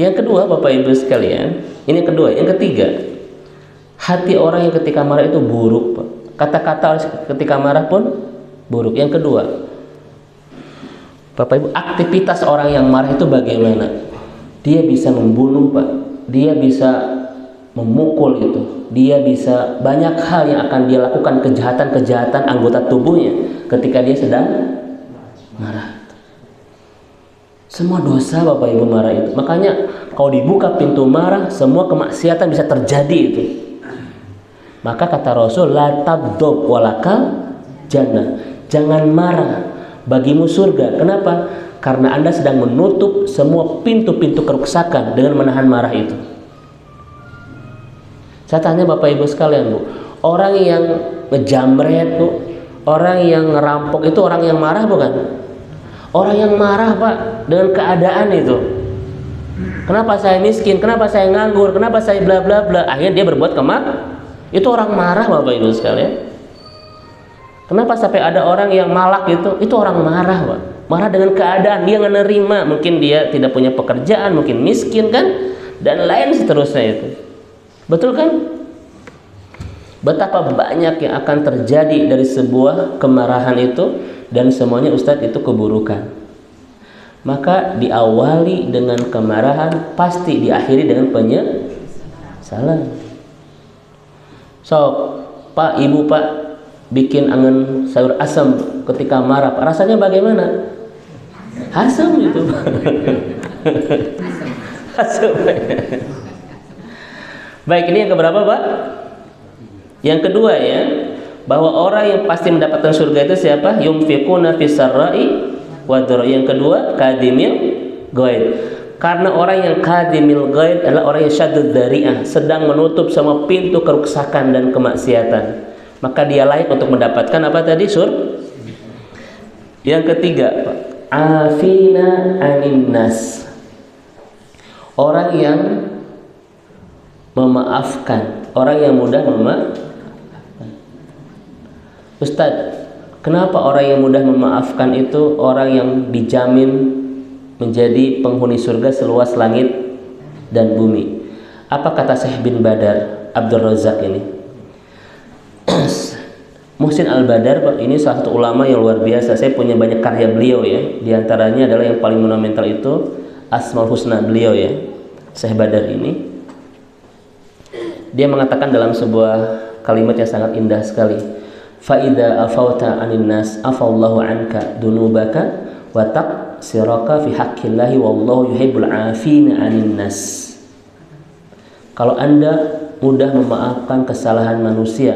Yang kedua Bapak Ibu sekalian, ini yang kedua. Yang ketiga, hati orang yang ketika marah itu buruk Pak. Kata-kata ketika marah pun buruk. Yang kedua, Bapak Ibu, aktivitas orang yang marah itu bagaimana? Dia bisa membunuh Pak, dia bisa memukul itu, dia bisa banyak hal yang akan dia lakukan, kejahatan-kejahatan anggota tubuhnya ketika dia sedang marah. Semua dosa Bapak Ibu marah itu. Makanya kalau dibuka pintu marah, semua kemaksiatan bisa terjadi itu. Maka kata Rasul, la tabdob walakal jannah. Jangan marah, bagimu surga. Kenapa? Karena Anda sedang menutup semua pintu-pintu kerusakan dengan menahan marah itu. Saya tanya Bapak Ibu sekalian Bu, orang yang ngejamret Bu, orang yang ngerampok itu orang yang marah bukan? Orang yang marah Pak dengan keadaan itu. Kenapa saya miskin? Kenapa saya nganggur? Kenapa saya bla bla bla? Akhirnya dia berbuat itu orang marah Bapak Ibu sekalian. Kenapa sampai ada orang yang malak itu? Itu orang marah Pak. Marah dengan keadaan, dia nggak nerima. Mungkin dia tidak punya pekerjaan, mungkin miskin kan, dan lain seterusnya itu. Betul kan? Betapa banyak yang akan terjadi dari sebuah kemarahan itu, dan semuanya Ustadz itu keburukan. Maka diawali dengan kemarahan, pasti diakhiri dengan penyesalan. So, Pak, Ibu Pak bikin angen sayur asam ketika marah, Pak, rasanya bagaimana? Asam itu. Asam. Baik, ini yang keberapa Pak? Yang kedua ya, bahwa orang yang pasti mendapatkan surga itu siapa? Yumfiquna fis sarra'i wadra. Yang kedua, kadimil ghaid. Karena orang yang kadimil ghaid adalah orang yang syaddud dzari'ah, sedang menutup semua pintu kerusakan dan kemaksiatan. Maka dia layak untuk mendapatkan apa tadi? Yang ketiga, afina anin nas. Orang yang memaafkan, orang yang mudah memaafkan. Ustadz, kenapa orang yang mudah memaafkan itu orang yang dijamin menjadi penghuni surga seluas langit dan bumi? Apa kata Syekh bin Badar Abdul Razak ini? Muhsin Al-Badar Pak, ini salah satu ulama yang luar biasa. Saya punya banyak karya beliau ya. Di antaranya adalah yang paling monumental itu Asmaul Husna beliau ya, Syekh Badar ini. Dia mengatakan dalam sebuah kalimat yang sangat indah sekali. Fa'idha afauta anin nas afallahu anka dunubaka wa taqsiraka fi haqqillahi wallahu yuhibbul afina anin nas. Kalau Anda mudah memaafkan kesalahan manusia,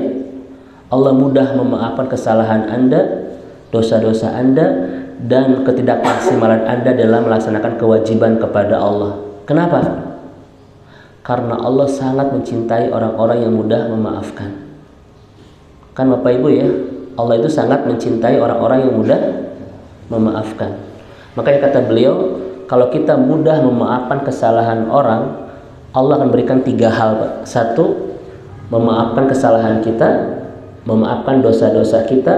Allah mudah memaafkan kesalahan Anda, dosa-dosa Anda, dan ketidakmaksimalan Anda dalam melaksanakan kewajiban kepada Allah. Kenapa? Karena Allah sangat mencintai orang-orang yang mudah memaafkan. Kan Bapak Ibu ya, Allah itu sangat mencintai orang-orang yang mudah memaafkan. Makanya kata beliau, kalau kita mudah memaafkan kesalahan orang, Allah akan berikan 3 hal, Pak. 1, memaafkan kesalahan kita, memaafkan dosa-dosa kita,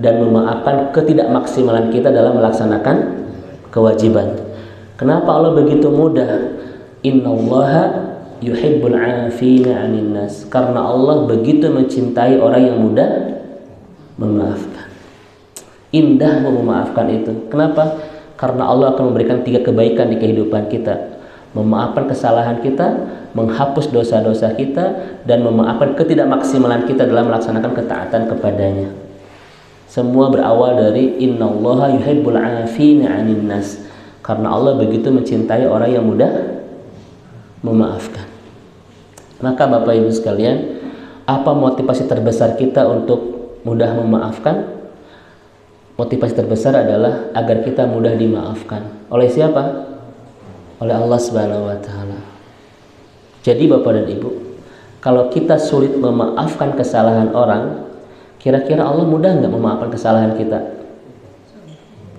dan memaafkan ketidakmaksimalan kita dalam melaksanakan kewajiban. Kenapa Allah begitu mudah? Innallaha yuhibbul 'afina 'anil nas. Karena Allah begitu mencintai orang yang mudah memaafkan. Indah memaafkan itu. Kenapa? Karena Allah akan memberikan 3 kebaikan di kehidupan kita. Memaafkan kesalahan kita, menghapus dosa-dosa kita, dan memaafkan ketidakmaksimalan kita dalam melaksanakan ketaatan kepadanya. Semua berawal dari innallaha yuhibbul 'afina 'anil nas. Karena Allah begitu mencintai orang yang mudah memaafkan. Maka Bapak Ibu sekalian, apa motivasi terbesar kita untuk mudah memaafkan? Motivasi terbesar adalah agar kita mudah dimaafkan. Oleh siapa? Oleh Allah Subhanahu wa taala. Jadi Bapak dan Ibu, kalau kita sulit memaafkan kesalahan orang, kira-kira Allah mudah nggak memaafkan kesalahan kita?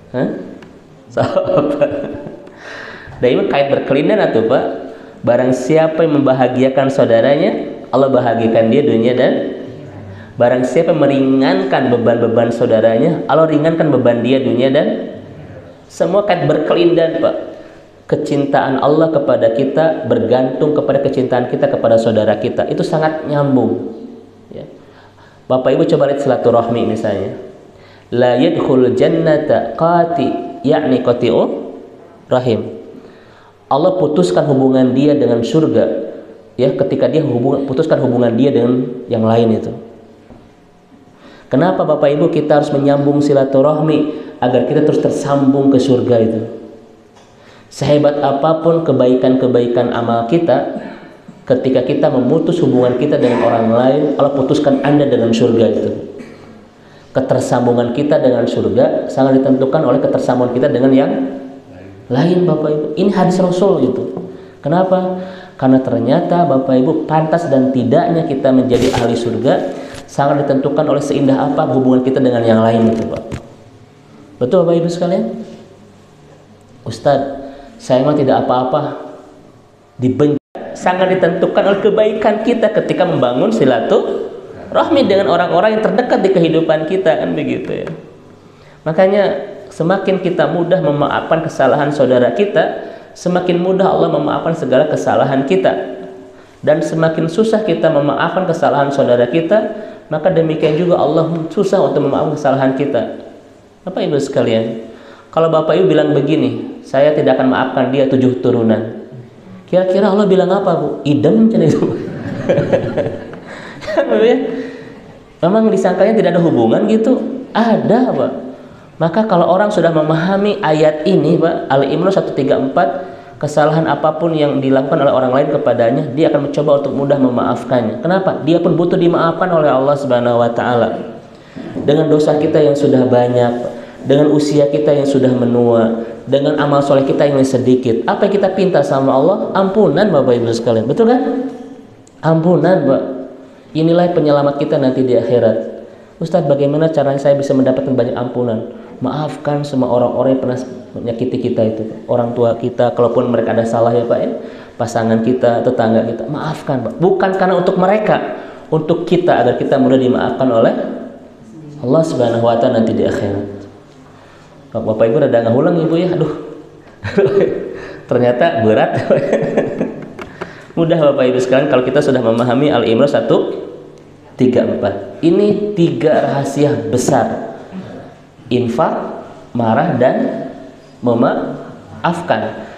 Hah? Dan ini kait berkelindan atau Pak? Barang siapa yang membahagiakan saudaranya, Allah bahagiakan dia dunia dan barang siapa yang meringankan beban-beban saudaranya, Allah ringankan beban dia dunia dan semua kait berkelindan, Pak. Kecintaan Allah kepada kita bergantung kepada kecintaan kita kepada saudara kita. Itu sangat nyambung ya. Bapak Ibu coba lihat silaturahmi misalnya. La yadkhul jannata qati, yakni qati'u rahim. Allah putuskan hubungan dia dengan surga ya, ketika dia putuskan hubungan dia dengan yang lain itu. Kenapa Bapak Ibu kita harus menyambung silaturahmi agar kita terus tersambung ke surga itu? Sehebat apapun kebaikan-kebaikan amal kita, ketika kita memutus hubungan kita dengan orang lain, Allah putuskan Anda dengan surga itu. Ketersambungan kita dengan surga sangat ditentukan oleh ketersambungan kita dengan yang lain, Bapak Ibu. Ini hadis Rasul gitu. Kenapa? Karena ternyata Bapak Ibu, pantas dan tidaknya kita menjadi ahli surga sangat ditentukan oleh seindah apa hubungan kita dengan yang lain itu, Pak. Betul Bapak Ibu sekalian? Ustadz, saya mah tidak apa-apa, dibenci. Sangat ditentukan oleh kebaikan kita ketika membangun silaturahmi dengan orang-orang yang terdekat di kehidupan kita, kan begitu ya. Makanya semakin kita mudah memaafkan kesalahan saudara kita, semakin mudah Allah memaafkan segala kesalahan kita. Dan semakin susah kita memaafkan kesalahan saudara kita, maka demikian juga Allah susah untuk memaafkan kesalahan kita. Bapak Ibu sekalian, kalau Bapak Ibu bilang begini, saya tidak akan maafkan dia 7 turunan. Kira-kira Allah bilang apa, Bu? Idem macam itu. Memang disangkanya tidak ada hubungan gitu? Ada, Pak. Maka kalau orang sudah memahami ayat ini, Pak, Ali Imran 134, kesalahan apapun yang dilakukan oleh orang lain kepadanya, dia akan mencoba untuk mudah memaafkannya. Kenapa? Dia pun butuh dimaafkan oleh Allah Subhanahu wa taala. Dengan dosa kita yang sudah banyak, dengan usia kita yang sudah menua, dengan amal soleh kita yang sedikit, apa yang kita pinta sama Allah? Ampunan, Bapak Ibu sekalian. Betul kan? Ampunan, Pak. Inilah penyelamat kita nanti di akhirat. Ustadz, bagaimana caranya saya bisa mendapatkan banyak ampunan? Maafkan semua orang-orang yang pernah menyakiti kita itu, orang tua kita, kalaupun mereka ada salah ya Pak ya, pasangan kita, tetangga kita, maafkan Pak. Bukan karena untuk mereka, untuk kita, agar kita mudah dimaafkan oleh Allah Subhanahu wa taala nanti di akhirat. Bapak Ibu rada ngahulang Ibu ya, aduh. Ternyata berat. Mudah Bapak Ibu sekalian kalau kita sudah memahami Al-Imran 134. Ini 3 rahasia besar. Infak, marah, dan memaafkan.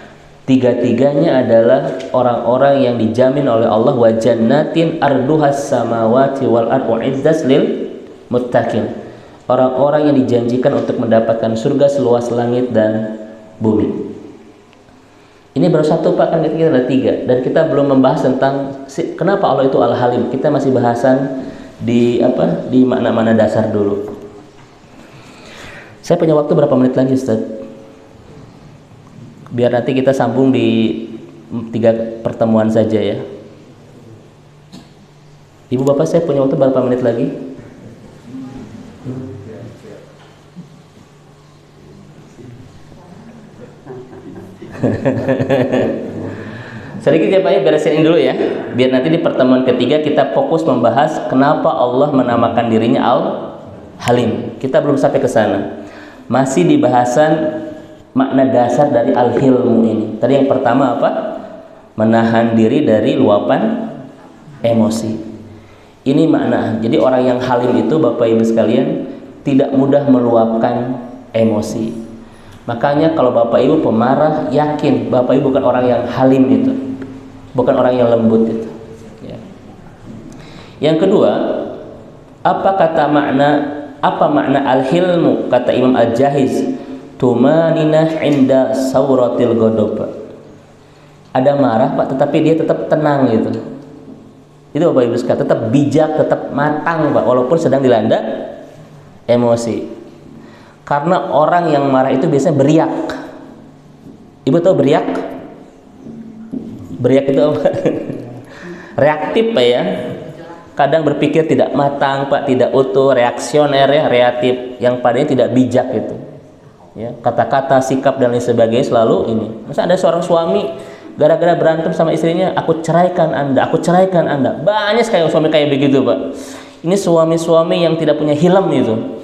3-tiganya adalah orang-orang yang dijamin oleh Allah wa jannatin arduhas samawati wal ardu izzas lil muttaqin. Orang-orang yang dijanjikan untuk mendapatkan surga seluas langit dan bumi. Ini baru satu Pak, kan kita ada tiga, dan kita belum membahas tentang kenapa Allah itu Al-Halim. Kita masih bahasan di di makna-makna dasar dulu. Saya punya waktu berapa menit lagi Ustaz? Biar nanti kita sambung di 3 pertemuan saja ya. Ibu bapak, saya punya waktu berapa menit lagi? Sedikit ya Pak ya, beresin dulu ya, biar nanti di pertemuan ketiga kita fokus membahas kenapa Allah menamakan dirinya Al-Halim. Kita belum sampai ke sana, masih di bahasan makna dasar dari Al-Hilmu ini. Tadi yang pertama apa? Menahan diri dari luapan emosi. Ini makna. Jadi orang yang halim itu Bapak Ibu sekalian tidak mudah meluapkan emosi. Makanya kalau Bapak Ibu pemarah, yakin Bapak Ibu bukan orang yang halim itu, bukan orang yang lembut itu ya. Yang kedua, apa makna al-hilmu? Kata Imam Al-Jahiz, tumaninah inda sawratil ghadab. Ada marah Pak, tetapi dia tetap tenang gitu. Itu Bapak Ibu sekalian, tetap bijak, tetap matang Pak, walaupun sedang dilanda emosi. Karena orang yang marah itu biasanya beriak. Ibu tahu beriak? Beriak itu apa? Reaktif Pak ya. Kadang berpikir tidak matang Pak, tidak utuh, reaksioner ya, reaktif, yang padanya tidak bijak itu. Ya, kata-kata, sikap dan lain sebagainya selalu ini. Masa ada seorang suami gara-gara berantem sama istrinya, aku ceraikan Anda, aku ceraikan Anda. Banyak sekali suami kayak begitu Pak. Ini suami-suami yang tidak punya hilm itu.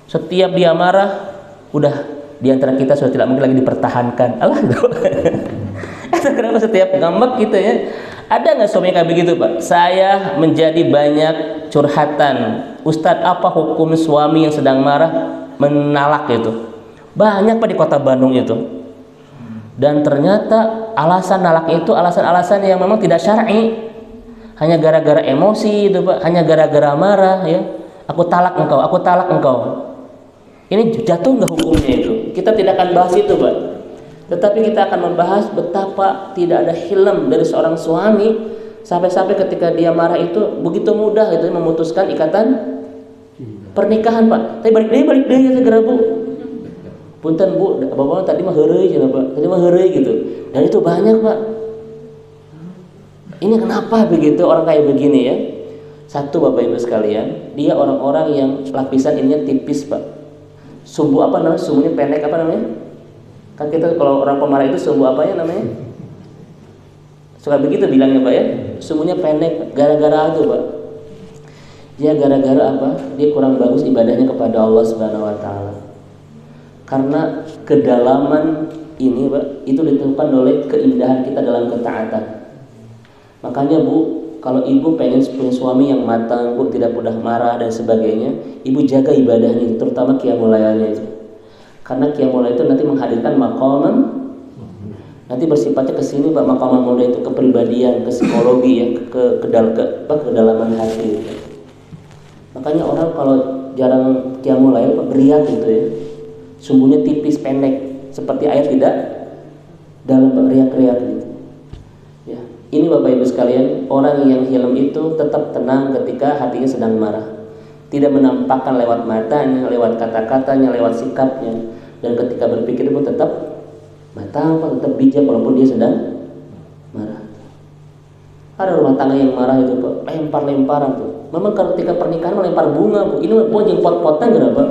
Setiap dia marah, udah di antara kita sudah tidak mungkin lagi dipertahankan. Allah itu. Kenapa setiap ngambek gitu ya? Ada nggak suami kayak begitu Pak? Saya menjadi banyak curhatan. Ustadz, apa hukum suami yang sedang marah menalak itu? Banyak Pak di kota Bandung itu. Dan ternyata alasan nalak itu alasan-alasan yang memang tidak syar'i. Hanya gara-gara emosi itu Pak, hanya gara-gara marah ya. Aku talak engkau, aku talak engkau. Ini jatuh nggak hukumnya itu? Kita tidak akan bahas itu Pak. Tetapi kita akan membahas betapa tidak ada hilm dari seorang suami sampai-sampai ketika dia marah itu begitu mudah itu memutuskan ikatan pernikahan Pak. Tapi balik deh ya segera Bu. Punten Bu, bapak tadi mah heureuy cenah Pak. Tadi mah heureuy gitu. Dan itu banyak Pak. Ini kenapa begitu orang kayak begini ya? Satu Bapak Ibu sekalian, dia orang-orang yang lapisan ininya tipis Pak. Sumbu apa namanya? Sumbunya pendek apa namanya? Kan kita kalau orang pemarah itu sumbu apa ya namanya? Suka begitu bilangnya Pak ya. Sumbunya pendek gara-gara itu Pak. Dia gara-gara apa? Dia kurang bagus ibadahnya kepada Allah Subhanahu wa taala. Karena kedalaman ini Pak, itu ditentukan oleh keindahan kita dalam ketaatan. Makanya Bu, kalau ibu pengen punya suami yang matang, Bu, tidak mudah marah dan sebagainya, ibu jaga ibadahnya, terutama qiyamul lailnya itu. Karena qiyamul lail itu nanti menghadirkan maqaman, nanti bersifatnya ke sini Pak, maqaman muda itu kepribadian, ke psikologi ya, ke kedalaman hati. Gitu. Makanya orang kalau jarang qiyamul lail Pak, beriak gitu ya. Sumbunya tipis, pendek, seperti air tidak dalam beriak-riak gitu. Ya, ini Bapak Ibu sekalian, orang yang hilm itu tetap tenang ketika hatinya sedang marah. Tidak menampakkan lewat matanya, lewat kata-katanya, lewat sikapnya. Dan ketika berpikir pun tetap matang, tetap bijak walaupun dia sedang marah. Ada rumah tangga yang marah itu Pak, lempar-lemparan tuh. Memang ketika pernikahan melempar bunga Bu. Ini mau jeng pot-potan berapa?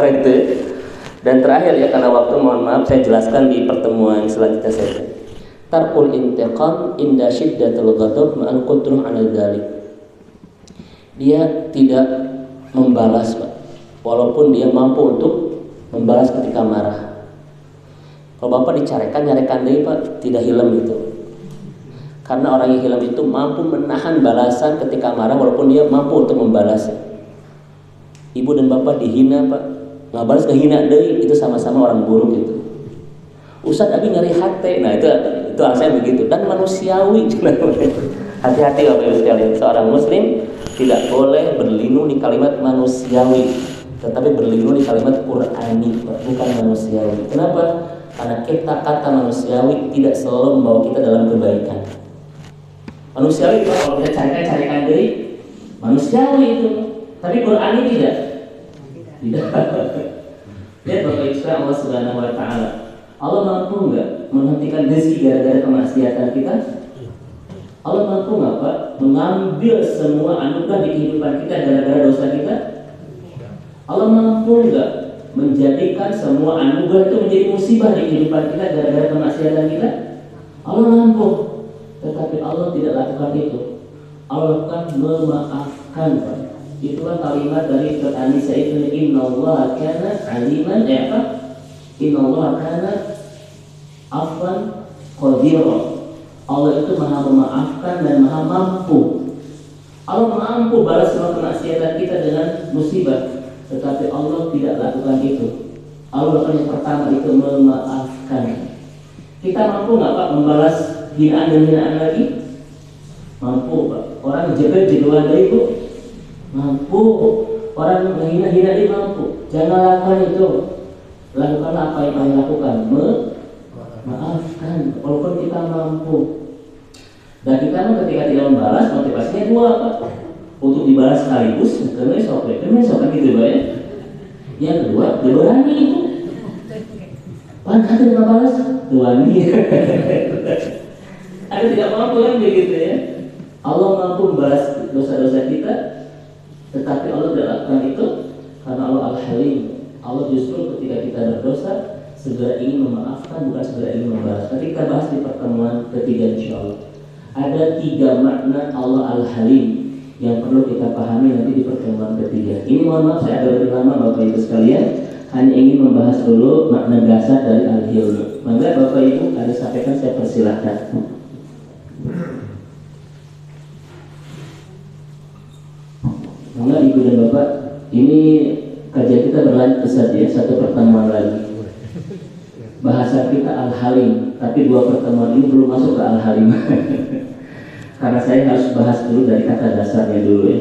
Itu. Dan terakhir ya, karena waktu mohon maaf saya jelaskan di pertemuan selanjutnya saja. Tarkul intiqam inda syiddatul ghadab ma'al qudruh 'ala dzalik. Dia tidak membalas Pak, walaupun dia mampu untuk membalas ketika marah. Kalau Bapak dicarekan nyarekan deui Pak, tidak hilem gitu. Karena orang yang hilem itu mampu menahan balasan ketika marah walaupun dia mampu untuk membalasnya. Ibu dan Bapak dihina Pak, nggak balas kehina deui, itu sama-sama orang buruk itu. Ustadz abi nyari hati, nah itu alasannya begitu, dan manusiawi. Hati-hati Bapak Ibu sekalian, seorang muslim tidak boleh berlindung di kalimat manusiawi. tetapi berlindung di kalimat Qur'ani, bukan manusiawi. Kenapa? Karena kata manusiawi tidak selalu membawa kita dalam kebaikan. Manusiawi itu kalau kita carikan dari manusiawi itu, tapi Qur'ani tidak. Lihat Bapak Ibu Allah Subhanahu wa taala. Allah mampu enggak menghentikan rezeki gara-gara kemaksiatan kita? Allah mampu enggak Pak mengambil semua anugerah di kehidupan kita gara-gara dosa kita? Allah mampu enggak menjadikan semua anugerah itu menjadi musibah di kehidupan kita gara-gara kemaksiatan kita? Allah mampu. Tetapi Allah tidak lakukan itu. Allah akan memaafkan Pak. Itulah kalimat dari surat An-Nisa itu, innallaha kana aliman innallaha kana afwan qadira. Allah itu maha memaafkan dan maha mampu. Allah mampu balas semua kemaksiatan kita dengan musibah, tetapi Allah tidak lakukan itu. Allah lakukan yang pertama itu memaafkan. Kita mampu nggak Pak membalas hinaan dan hinaan lagi? Mampu Pak. Orang jebel jeduan dari itu mampu. Orang menghina-hina dia mampu. Jangan lakukan itu. Lakukanlah apa yang Allah lakukan. Maafkan. Walaupun kita mampu. Dan kita ketika tidak membalas, motivasinya dua Pak. Untuk dibalas sekaligus, karena kan gitu Pak ya. Yang kedua, berani itu. Pan ada yang balas, berani. Ada tidak mampu kan begitu ya. Allah mampu membalas dosa-dosa kita, tetapi Allah tidak lakukan itu karena Allah Al-Halim. Allah justru ketika kita berdosa segera ingin memaafkan, bukan segera ingin membalas. Nanti kita bahas di pertemuan ketiga insyaallah. Ada 3 makna Allah Al-Halim yang perlu kita pahami nanti di pertemuan ketiga. Ini mohon maaf saya agak lebih lama Bapak Ibu sekalian, hanya ingin membahas dulu makna dasar dari Al-Hilm. Maka Bapak Ibu ada sampaikan, saya persilahkan. Maka Ibu dan Bapak, ini kajian kita berlanjut besar ya, satu pertemuan lagi. Bahasa kita Al-Halim, tapi 2 pertemuan ini belum masuk ke Al-Halim. Karena saya harus bahas dulu dari kata dasarnya dulu ya.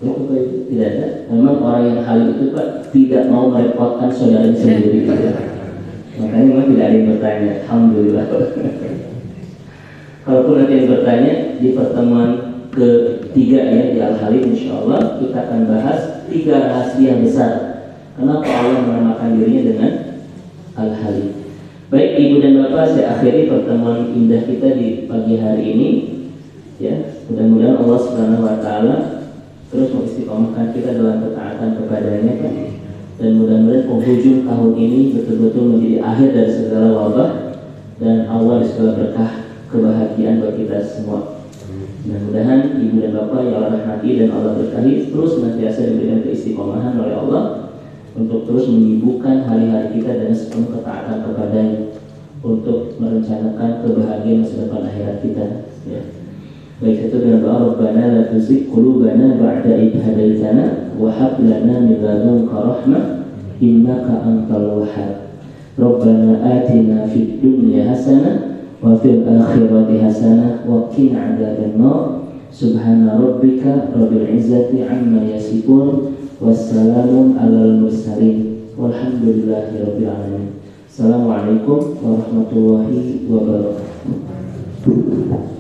Bapak Ibu, tidak ada. Memang orang yang halim itu Pak tidak mau merepotkan saudaranya sendiri gitu. Makanya memang tidak ada yang bertanya. Alhamdulillah. Kalaupun nanti yang bertanya di pertemuan ketiga ya di Al-Halim, insyaallah kita akan bahas 3 rahasia besar. Kenapa Allah menamakan dirinya dengan Al-Halim. Baik Ibu dan Bapak, saya akhiri pertemuan indah kita di pagi hari ini. Ya, mudah-mudahan Allah Subhanahu wa taala terus mengistiqomahkan kita dalam ketaatan kepadanya Pak. Dan mudah-mudahan penghujung tahun ini betul-betul menjadi akhir dari segala wabah dan awal segala berkah kebahagiaan bagi kita semua. Mudah-mudahan Ibu dan Bapak yang Allah rahmati dan Allah berkahi terus senantiasa diberikan keistiqomahan oleh Allah untuk terus menyibukkan hari-hari kita dengan sepenuh ketaatan kepadanya untuk merencanakan kebahagiaan masa depan akhirat kita ya. Baik itu dengan doa Rabbana la tuzigh qulubana ba'da idh hadaitana wa hab lana min ladunka rahmah innaka antal wahhab. Rabbana atina fid dunya hasanah wa fil akhirati hasanah wa qina adzabannar. Subhana rabbika rabbil izzati amma yasifun. Wassalamun alal mursalin walhamdulillahi rabbil alamin. Assalamualaikum warahmatullahi wabarakatuh.